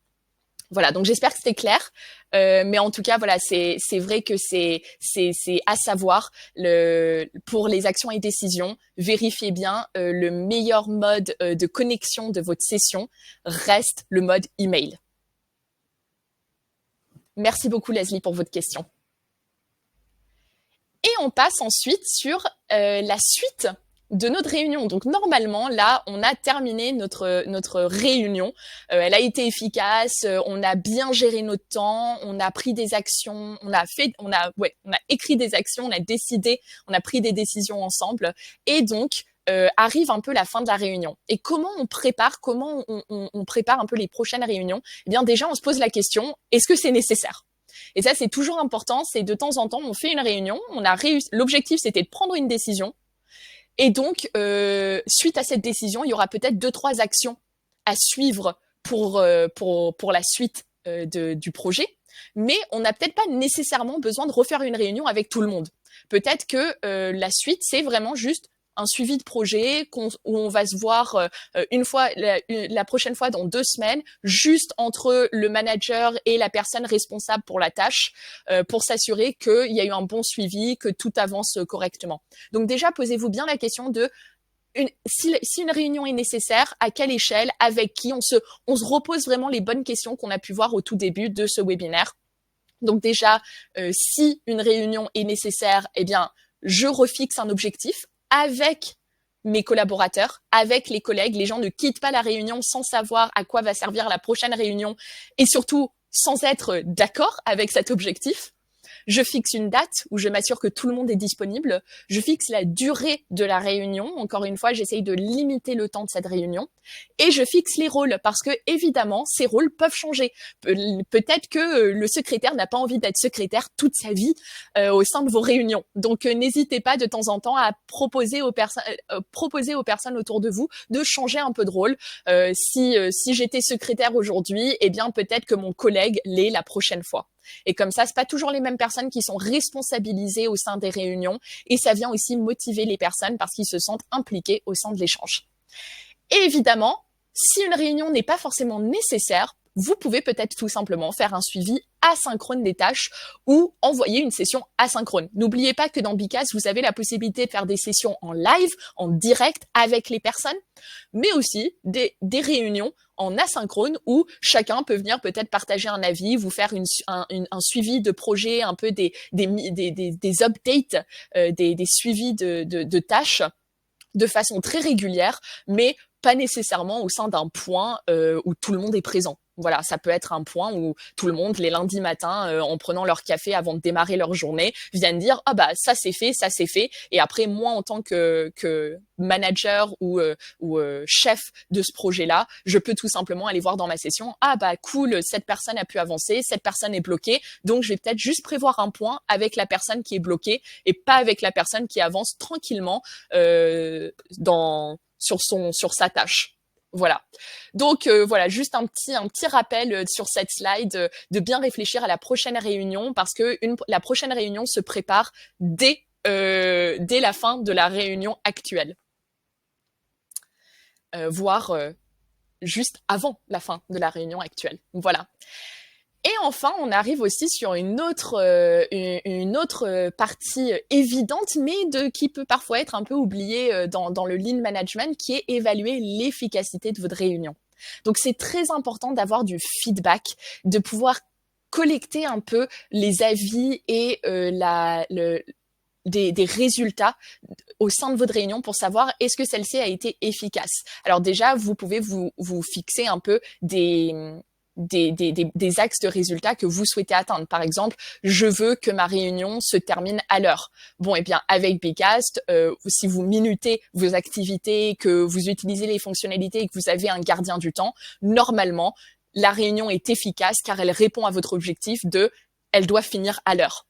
Voilà, donc j'espère que c'était clair. Mais en tout cas, voilà, c'est vrai que c'est à savoir pour les actions et décisions, vérifiez bien le meilleur mode de connexion de votre session reste le mode email. Merci beaucoup Leslie pour votre question. Et on passe ensuite sur la suite de notre réunion. Donc normalement, là, on a terminé notre réunion. Elle a été efficace, on a bien géré notre temps, on a pris des actions, on a écrit des actions, on a décidé, on a pris des décisions ensemble. Et donc, arrive un peu la fin de la réunion. Et comment on prépare un peu les prochaines réunions? Eh bien, déjà, on se pose la question, est-ce que c'est nécessaire? Et ça, c'est toujours important, c'est de temps en temps, on fait une réunion, l'objectif, c'était de prendre une décision. Et donc, suite à cette décision, il y aura peut-être 2-3 actions à suivre pour la suite du projet. Mais on n'a peut-être pas nécessairement besoin de refaire une réunion avec tout le monde. Peut-être que la suite, c'est vraiment juste un suivi de projet où on va se voir une fois la prochaine fois dans 2 semaines, juste entre le manager et la personne responsable pour la tâche, pour s'assurer qu'il y a eu un bon suivi, que tout avance correctement. Donc déjà, posez-vous bien la question de si une réunion est nécessaire, à quelle échelle, avec qui, on se repose vraiment les bonnes questions qu'on a pu voir au tout début de ce webinaire. Donc déjà, si une réunion est nécessaire, eh bien, je refixe un objectif avec mes collaborateurs, avec les collègues. Les gens ne quittent pas la réunion sans savoir à quoi va servir la prochaine réunion et surtout sans être d'accord avec cet objectif. Je fixe une date où je m'assure que tout le monde est disponible. Je fixe la durée de la réunion. Encore une fois, j'essaye de limiter le temps de cette réunion. Et je fixe les rôles parce que, évidemment, ces rôles peuvent changer. Peut-être que le secrétaire n'a pas envie d'être secrétaire toute sa vie au sein de vos réunions. Donc, n'hésitez pas de temps en temps à proposer aux personnes autour de vous de changer un peu de rôle. Si j'étais secrétaire aujourd'hui, eh bien, peut-être que mon collègue l'est la prochaine fois. Et comme ça, c'est pas toujours les mêmes personnes qui sont responsabilisées au sein des réunions et ça vient aussi motiver les personnes parce qu'ils se sentent impliqués au sein de l'échange. Et évidemment, si une réunion n'est pas forcément nécessaire, vous pouvez peut-être tout simplement faire un suivi asynchrone des tâches ou envoyer une session asynchrone. N'oubliez pas que dans Bicas, vous avez la possibilité de faire des sessions en live, en direct avec les personnes, mais aussi des réunions en asynchrone où chacun peut venir peut-être partager un avis, vous faire un suivi de projet, un peu des updates, des suivis de tâches de façon très régulière, mais pas nécessairement au sein d'un point où tout le monde est présent. Voilà, ça peut être un point où tout le monde, les lundis matins, en prenant leur café avant de démarrer leur journée, viennent dire « Ah bah, ça c'est fait, ça c'est fait ». Et après, moi, en tant que manager ou chef de ce projet-là, je peux tout simplement aller voir dans ma session « Ah bah, cool, cette personne a pu avancer, cette personne est bloquée, donc je vais peut-être juste prévoir un point avec la personne qui est bloquée et pas avec la personne qui avance tranquillement sur sa tâche ». Voilà. Donc voilà, juste un petit rappel sur cette slide de bien réfléchir à la prochaine réunion parce que la prochaine réunion se prépare dès la fin de la réunion actuelle, voire juste avant la fin de la réunion actuelle. Voilà. Et enfin, on arrive aussi sur une autre partie évidente, mais qui peut parfois être un peu oubliée dans le Lean Management, qui est évaluer l'efficacité de votre réunion. Donc, c'est très important d'avoir du feedback, de pouvoir collecter un peu les avis et des résultats au sein de votre réunion pour savoir est-ce que celle-ci a été efficace. Alors déjà, vous pouvez vous fixer un peu des axes de résultats que vous souhaitez atteindre. Par exemple, je veux que ma réunion se termine à l'heure. Bon, eh bien, avec Bcast, si vous minutez vos activités, que vous utilisez les fonctionnalités et que vous avez un gardien du temps, normalement, la réunion est efficace car elle répond à votre objectif elle doit finir à l'heure.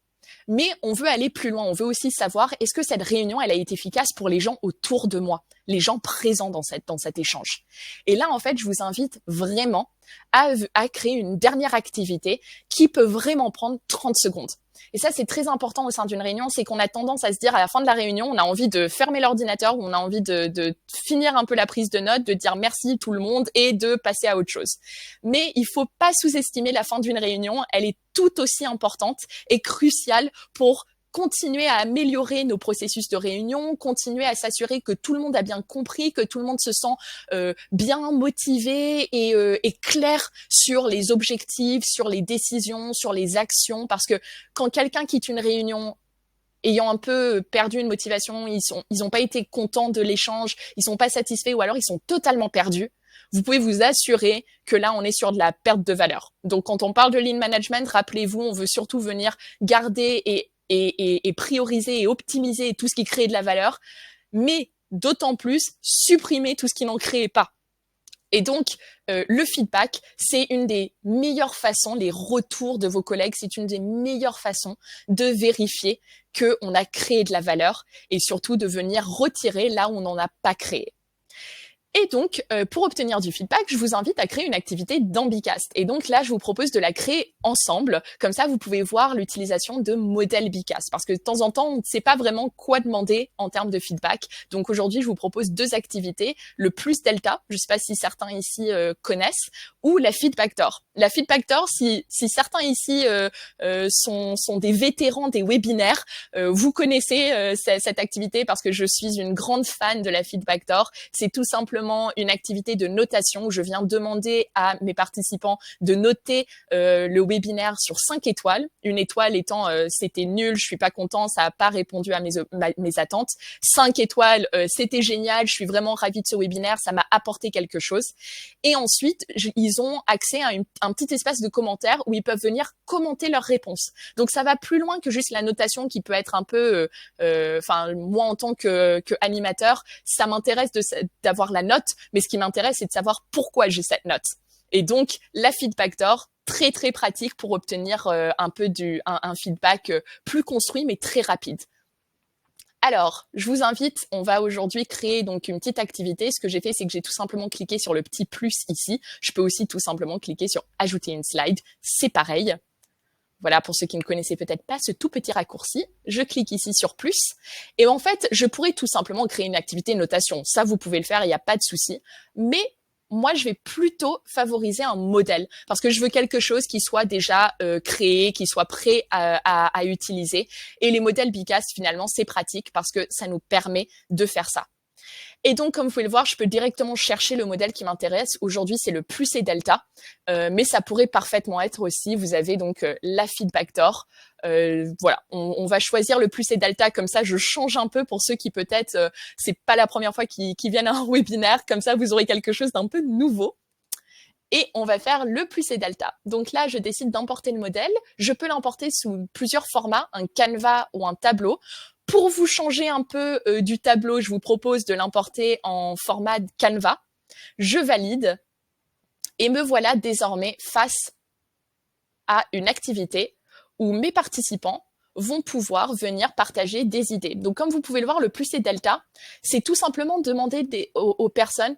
Mais on veut aller plus loin. On veut aussi savoir est-ce que cette réunion, elle a été efficace pour les gens autour de moi, les gens présents dans cet échange. Et là, en fait, je vous invite vraiment à créer une dernière activité qui peut vraiment prendre 30 secondes. Et ça, c'est très important au sein d'une réunion, c'est qu'on a tendance à se dire à la fin de la réunion, on a envie de fermer l'ordinateur, ou on a envie de finir un peu la prise de notes, de dire merci tout le monde et de passer à autre chose. Mais il faut pas sous-estimer la fin d'une réunion, elle est tout aussi importante et cruciale pour continuer à améliorer nos processus de réunion, continuer à s'assurer que tout le monde a bien compris, que tout le monde se sent bien motivé et clair sur les objectifs, sur les décisions, sur les actions. Parce que quand quelqu'un quitte une réunion ayant un peu perdu une motivation, ils ont pas été contents de l'échange, ils sont pas satisfaits ou alors ils sont totalement perdus, vous pouvez vous assurer que là, on est sur de la perte de valeur. Donc, quand on parle de Lean Management, rappelez-vous, on veut surtout venir garder et prioriser et optimiser tout ce qui crée de la valeur, mais d'autant plus supprimer tout ce qui n'en crée pas. Et donc, le feedback, c'est une des meilleures façons, les retours de vos collègues, c'est une des meilleures façons de vérifier qu'on a créé de la valeur et surtout de venir retirer là où on n'en a pas créé. Et donc, pour obtenir du feedback, je vous invite à créer une activité d'Ambicast. Et donc là, je vous propose de la créer ensemble. Comme ça, vous pouvez voir l'utilisation de modèles Bicast. Parce que de temps en temps, on ne sait pas vraiment quoi demander en termes de feedback. Donc aujourd'hui, je vous propose 2 activités. Le plus delta, je ne sais pas si certains ici connaissent, ou la feedbacktor. La feedbacktor, si certains ici sont des vétérans des webinaires, vous connaissez cette activité parce que je suis une grande fan de la feedbacktor. C'est tout simplement une activité de notation où je viens demander à mes participants de noter le webinaire sur 5 étoiles. Une étoile étant c'était nul, je suis pas content, ça a pas répondu à mes attentes. 5 étoiles, c'était génial, je suis vraiment ravie de ce webinaire, ça m'a apporté quelque chose. Et ensuite, ils ont accès à un petit espace de commentaires où ils peuvent venir commenter leurs réponses. Donc ça va plus loin que juste la notation qui peut être un peu, moi en tant que animateur, ça m'intéresse d'avoir la note, mais ce qui m'intéresse, c'est de savoir pourquoi j'ai cette note. Et donc, la feedbacktor, très très pratique pour obtenir un peu un feedback plus construit, mais très rapide. Alors, je vous invite, on va aujourd'hui créer donc une petite activité. Ce que j'ai fait, c'est que j'ai tout simplement cliqué sur le petit plus ici. Je peux aussi tout simplement cliquer sur ajouter une slide. C'est pareil. Voilà, pour ceux qui ne connaissaient peut-être pas ce tout petit raccourci, je clique ici sur plus. Et en fait, je pourrais tout simplement créer une activité notation. Ça, vous pouvez le faire, il n'y a pas de souci. Mais moi, je vais plutôt favoriser un modèle parce que je veux quelque chose qui soit déjà créé, qui soit prêt à utiliser. Et les modèles Bicast, finalement, c'est pratique parce que ça nous permet de faire ça. Et donc, comme vous pouvez le voir, je peux directement chercher le modèle qui m'intéresse. Aujourd'hui, c'est le plus et delta, mais ça pourrait parfaitement être aussi. Vous avez donc la feedbacktor. Voilà, on va choisir le plus et delta. Comme ça, je change un peu pour ceux qui peut-être c'est pas la première fois qu'ils viennent à un webinaire. Comme ça, vous aurez quelque chose d'un peu nouveau. Et on va faire le plus et delta. Donc là, je décide d'importer le modèle. Je peux l'importer sous plusieurs formats, un Canva ou un tableau. Pour vous changer un peu du tableau, je vous propose de l'importer en format Canva. Je valide et me voilà désormais face à une activité où mes participants vont pouvoir venir partager des idées. Donc, comme vous pouvez le voir, le plus et delta, c'est tout simplement demander aux personnes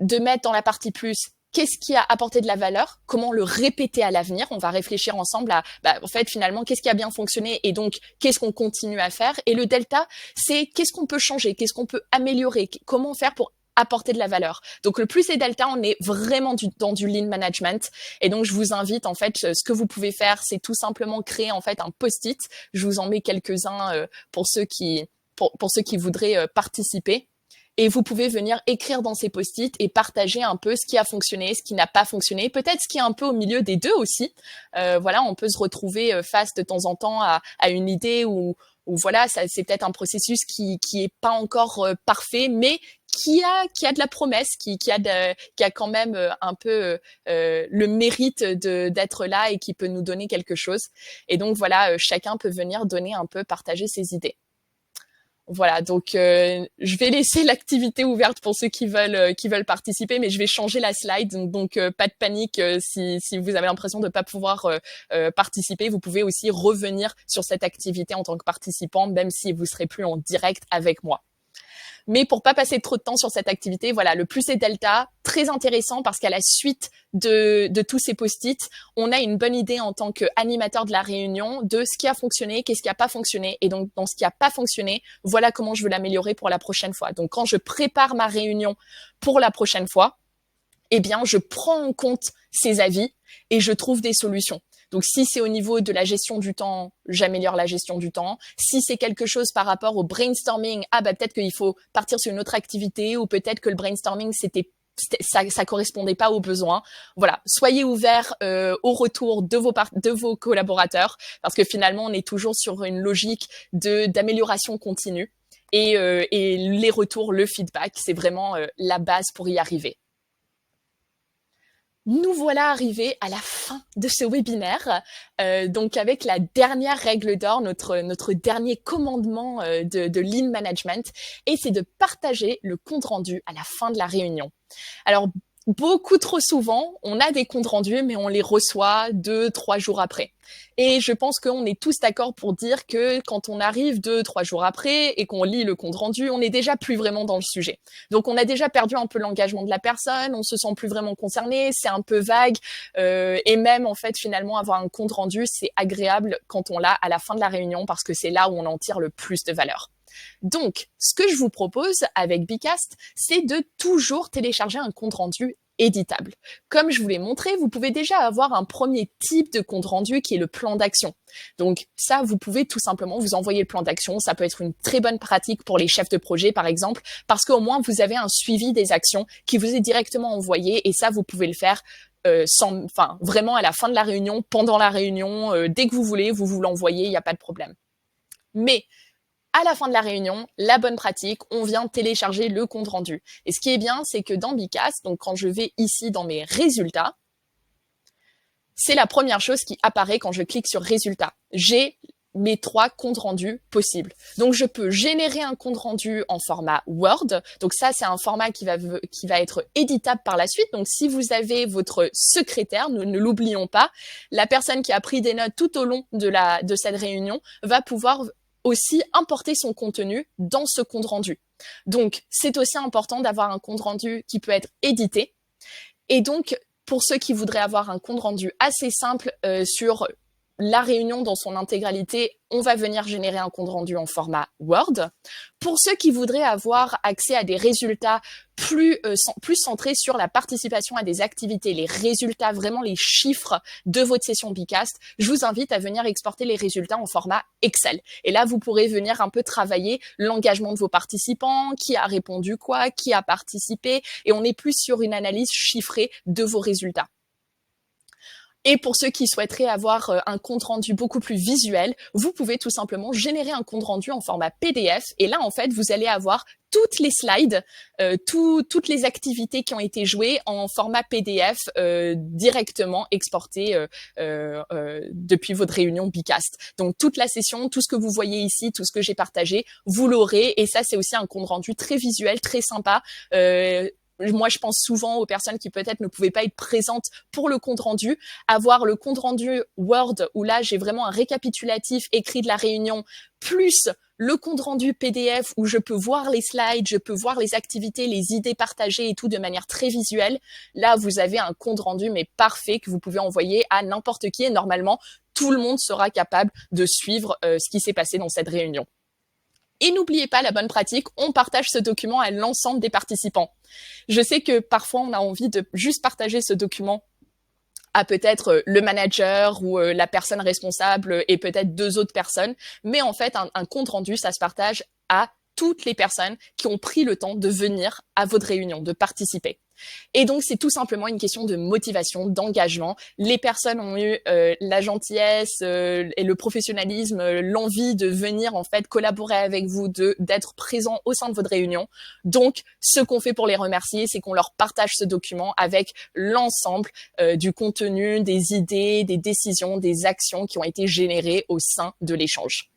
de mettre dans la partie plus qu'est-ce qui a apporté de la valeur, comment le répéter à l'avenir. On va réfléchir ensemble à, en fait, finalement, qu'est-ce qui a bien fonctionné et donc, qu'est-ce qu'on continue à faire. Et le delta, c'est qu'est-ce qu'on peut changer, qu'est-ce qu'on peut améliorer, comment faire pour apporter de la valeur. Donc, le plus et delta, on est vraiment dans du lean management. Et donc, je vous invite, en fait, ce que vous pouvez faire, c'est tout simplement créer, en fait, un post-it. Je vous en mets quelques-uns pour ceux qui voudraient participer. Et vous pouvez venir écrire dans ces post-it et partager un peu ce qui a fonctionné, ce qui n'a pas fonctionné, peut-être ce qui est un peu au milieu des deux aussi. Voilà, on peut se retrouver face de temps en temps à une idée où voilà, c'est peut-être un processus qui est pas encore parfait, mais qui a de la promesse, qui a quand même un peu le mérite d'être là et qui peut nous donner quelque chose. Et donc voilà, chacun peut venir donner un peu, partager ses idées. Voilà, donc je vais laisser l'activité ouverte pour ceux qui veulent participer, mais je vais changer la slide, donc pas de panique si vous avez l'impression de pas pouvoir participer, vous pouvez aussi revenir sur cette activité en tant que participant, même si vous serez plus en direct avec moi. Mais pour pas passer trop de temps sur cette activité, voilà, le plus et delta, très intéressant parce qu'à la suite de tous ces post-it, on a une bonne idée en tant qu'animateur de la réunion de ce qui a fonctionné, qu'est-ce qui a pas fonctionné. Et donc, dans ce qui a pas fonctionné, voilà comment je veux l'améliorer pour la prochaine fois. Donc, quand je prépare ma réunion pour la prochaine fois, eh bien, je prends en compte ces avis et je trouve des solutions. Donc, si c'est au niveau de la gestion du temps, j'améliore la gestion du temps. Si c'est quelque chose par rapport au brainstorming, peut-être qu'il faut partir sur une autre activité ou peut-être que le brainstorming, ça correspondait pas aux besoins. Voilà, soyez ouverts au retour de vos collaborateurs parce que finalement, on est toujours sur une logique d'amélioration continue et les retours, le feedback, c'est vraiment la base pour y arriver. Nous voilà arrivés à la fin de ce webinaire, donc avec la dernière règle d'or, notre dernier commandement de Lean Management, et c'est de partager le compte rendu à la fin de la réunion. Alors, beaucoup trop souvent, on a des comptes rendus, mais on les reçoit 2-3 jours après. Et je pense qu'on est tous d'accord pour dire que quand on arrive 2-3 jours après et qu'on lit le compte rendu, on n'est déjà plus vraiment dans le sujet. Donc on a déjà perdu un peu l'engagement de la personne, on se sent plus vraiment concerné, c'est un peu vague, et même en fait finalement avoir un compte rendu, c'est agréable quand on l'a à la fin de la réunion parce que c'est là où on en tire le plus de valeur. Donc, ce que je vous propose avec Bicast, c'est de toujours télécharger un compte rendu éditable. Comme je vous l'ai montré, vous pouvez déjà avoir un premier type de compte rendu qui est le plan d'action. Donc ça, vous pouvez tout simplement vous envoyer le plan d'action. Ça peut être une très bonne pratique pour les chefs de projet, par exemple, parce qu'au moins vous avez un suivi des actions qui vous est directement envoyé et ça, vous pouvez le faire vraiment à la fin de la réunion, pendant la réunion, dès que vous voulez, vous l'envoyez, il n'y a pas de problème. Mais à la fin de la réunion, la bonne pratique, on vient télécharger le compte rendu. Et ce qui est bien, c'est que dans Bicast, donc quand je vais ici dans mes résultats, c'est la première chose qui apparaît quand je clique sur résultats. J'ai mes 3 comptes rendus possibles. Donc je peux générer un compte rendu en format Word. Donc ça, c'est un format qui va être éditable par la suite. Donc si vous avez votre secrétaire, ne l'oublions pas, la personne qui a pris des notes tout au long de cette réunion va pouvoir aussi importer son contenu dans ce compte rendu. Donc, c'est aussi important d'avoir un compte rendu qui peut être édité. Et donc, pour ceux qui voudraient avoir un compte rendu assez simple sur la réunion dans son intégralité, on va venir générer un compte rendu en format Word. Pour ceux qui voudraient avoir accès à des résultats plus centrés sur la participation à des activités, les résultats, vraiment les chiffres de votre session Bicast, je vous invite à venir exporter les résultats en format Excel. Et là, vous pourrez venir un peu travailler l'engagement de vos participants, qui a répondu quoi, qui a participé, et on est plus sur une analyse chiffrée de vos résultats. Et pour ceux qui souhaiteraient avoir un compte rendu beaucoup plus visuel, vous pouvez tout simplement générer un compte rendu en format PDF. Et là, en fait, vous allez avoir toutes les slides, toutes les activités qui ont été jouées en format PDF directement exportées depuis votre réunion Bicast. Donc toute la session, tout ce que vous voyez ici, tout ce que j'ai partagé, vous l'aurez. Et ça, c'est aussi un compte rendu très visuel, très sympa. Moi, je pense souvent aux personnes qui peut-être ne pouvaient pas être présentes pour le compte rendu. Avoir le compte rendu Word où là, j'ai vraiment un récapitulatif écrit de la réunion, plus le compte rendu PDF où je peux voir les slides, je peux voir les activités, les idées partagées et tout de manière très visuelle. Là, vous avez un compte rendu mais parfait que vous pouvez envoyer à n'importe qui et normalement, tout le monde sera capable de suivre ce qui s'est passé dans cette réunion. Et n'oubliez pas la bonne pratique, on partage ce document à l'ensemble des participants. Je sais que parfois on a envie de juste partager ce document à peut-être le manager ou la personne responsable et peut-être 2 autres personnes, mais en fait un compte rendu, ça se partage à toutes les personnes qui ont pris le temps de venir à votre réunion, de participer. Et donc, c'est tout simplement une question de motivation, d'engagement. Les personnes ont eu la gentillesse et le professionnalisme, l'envie de venir en fait collaborer avec vous, d'être présent au sein de votre réunion. Donc, ce qu'on fait pour les remercier, c'est qu'on leur partage ce document avec l'ensemble du contenu, des idées, des décisions, des actions qui ont été générées au sein de l'échange.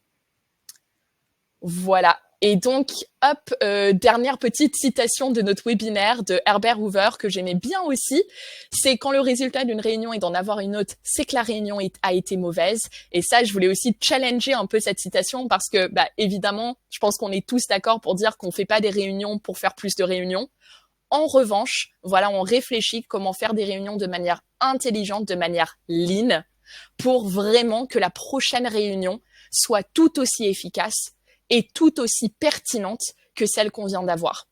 Voilà. Et donc, hop, dernière petite citation de notre webinaire de Herbert Hoover que j'aimais bien aussi, c'est quand le résultat d'une réunion est d'en avoir une autre, c'est que la réunion a été mauvaise. Et ça, je voulais aussi challenger un peu cette citation parce que, évidemment, je pense qu'on est tous d'accord pour dire qu'on fait pas des réunions pour faire plus de réunions. En revanche, voilà, on réfléchit comment faire des réunions de manière intelligente, de manière lean, pour vraiment que la prochaine réunion soit tout aussi efficace et tout aussi pertinente que celle qu'on vient d'avoir.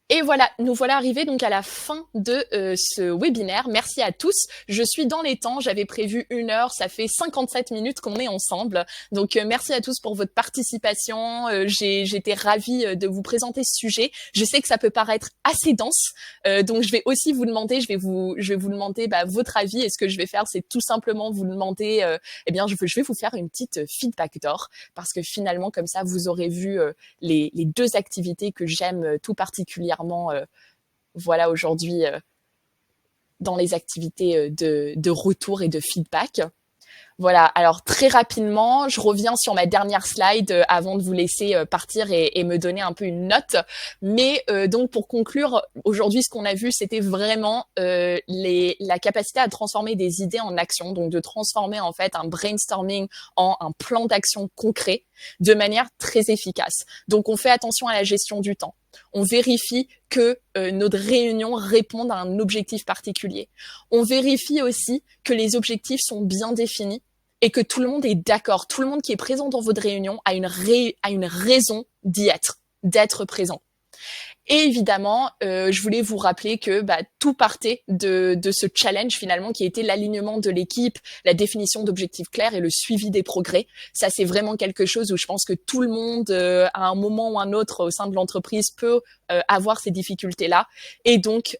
Et voilà, nous voilà arrivés donc à la fin de ce webinaire. Merci à tous. Je suis dans les temps, j'avais prévu 1 heure, ça fait 57 minutes qu'on est ensemble. Donc merci à tous pour votre participation. J'étais ravie de vous présenter ce sujet. Je sais que ça peut paraître assez dense, donc je vais aussi vous demander, je vais vous demander votre avis. Et ce que je vais faire, c'est tout simplement vous demander, je vais vous faire une petite feedback d'or parce que finalement comme ça vous aurez vu les 2 activités que j'aime tout particulièrement. Voilà aujourd'hui dans les activités de retour et de feedback. Voilà, alors très rapidement, je reviens sur ma dernière slide avant de vous laisser partir et me donner un peu une note. Mais donc pour conclure, aujourd'hui ce qu'on a vu, c'était vraiment la capacité à transformer des idées en action, donc de transformer en fait un brainstorming en un plan d'action concret de manière très efficace. Donc on fait attention à la gestion du temps. On vérifie que notre réunion réponde à un objectif particulier. On vérifie aussi que les objectifs sont bien définis et que tout le monde est d'accord. Tout le monde qui est présent dans votre réunion a une raison d'y être, d'être présent. Et évidemment, je voulais vous rappeler que tout partait de ce challenge finalement qui a été l'alignement de l'équipe, la définition d'objectifs clairs et le suivi des progrès. Ça, c'est vraiment quelque chose où je pense que tout le monde, à un moment ou un autre au sein de l'entreprise, peut avoir ces difficultés-là. Et donc,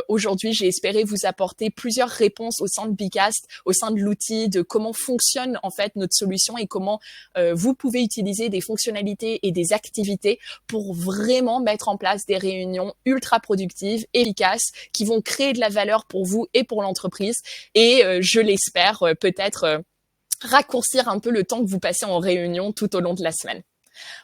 aujourd'hui, j'ai espéré vous apporter plusieurs réponses au sein de Bicast, au sein de l'outil, de comment fonctionne en fait notre solution et comment vous pouvez utiliser des fonctionnalités et des activités pour vraiment mettre en place des réunions ultra productives, efficaces, qui vont créer de la valeur pour vous et pour l'entreprise. Et je l'espère, peut-être raccourcir un peu le temps que vous passez en réunion tout au long de la semaine.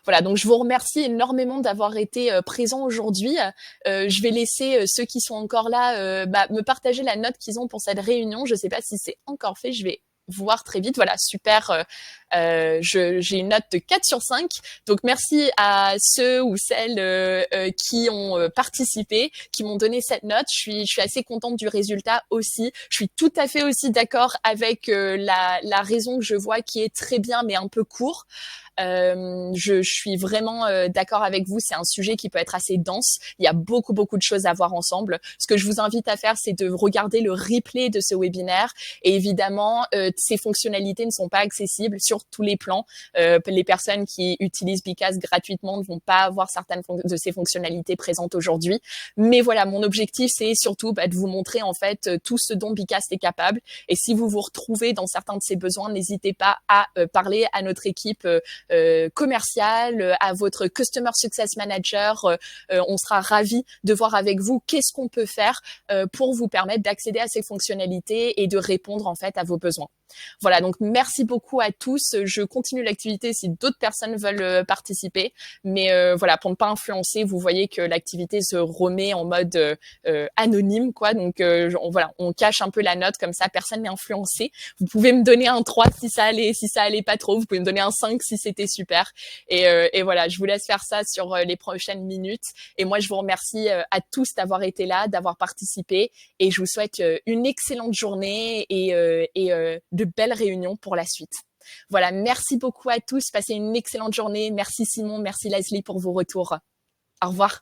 Voilà, donc je vous remercie énormément d'avoir été présents aujourd'hui. Je vais laisser ceux qui sont encore là me partager la note qu'ils ont pour cette réunion. Je ne sais pas si c'est encore fait, je vais voir très vite. Voilà, super. J'ai une note de 4 sur 5. Donc, merci à ceux ou celles qui ont participé, qui m'ont donné cette note. Je suis assez contente du résultat aussi. Je suis tout à fait aussi d'accord avec la raison que je vois qui est très bien, mais un peu court. Je suis vraiment d'accord avec vous. C'est un sujet qui peut être assez dense. Il y a beaucoup de choses à voir ensemble. Ce que je vous invite à faire, c'est de regarder le replay de ce webinaire. Et évidemment, ces fonctionnalités ne sont pas accessibles sur tous les plans. Les personnes qui utilisent Bicast gratuitement ne vont pas avoir certaines de ces fonctionnalités présentes aujourd'hui. Mais voilà, mon objectif, c'est surtout de vous montrer en fait tout ce dont Bicast est capable. Et si vous vous retrouvez dans certains de ces besoins, n'hésitez pas à parler à notre équipe commercial, à votre Customer Success Manager. On sera ravis de voir avec vous qu'est-ce qu'on peut faire pour vous permettre d'accéder à ces fonctionnalités et de répondre en fait à vos besoins. Voilà, donc merci beaucoup à tous. Je continue l'activité si d'autres personnes veulent participer. Mais voilà, pour ne pas influencer, vous voyez que l'activité se remet en mode anonyme, quoi. Donc voilà, on cache un peu la note comme ça, personne n'est influencé. Vous pouvez me donner un 3 si ça allait pas trop. Vous pouvez me donner un 5 si c'était super. Et voilà, je vous laisse faire ça sur les prochaines minutes. Et moi, je vous remercie à tous d'avoir été là, d'avoir participé. Et je vous souhaite une excellente journée et de belles réunions pour la suite. Voilà, merci beaucoup à tous. Passez une excellente journée. Merci Simon, merci Leslie pour vos retours. Au revoir.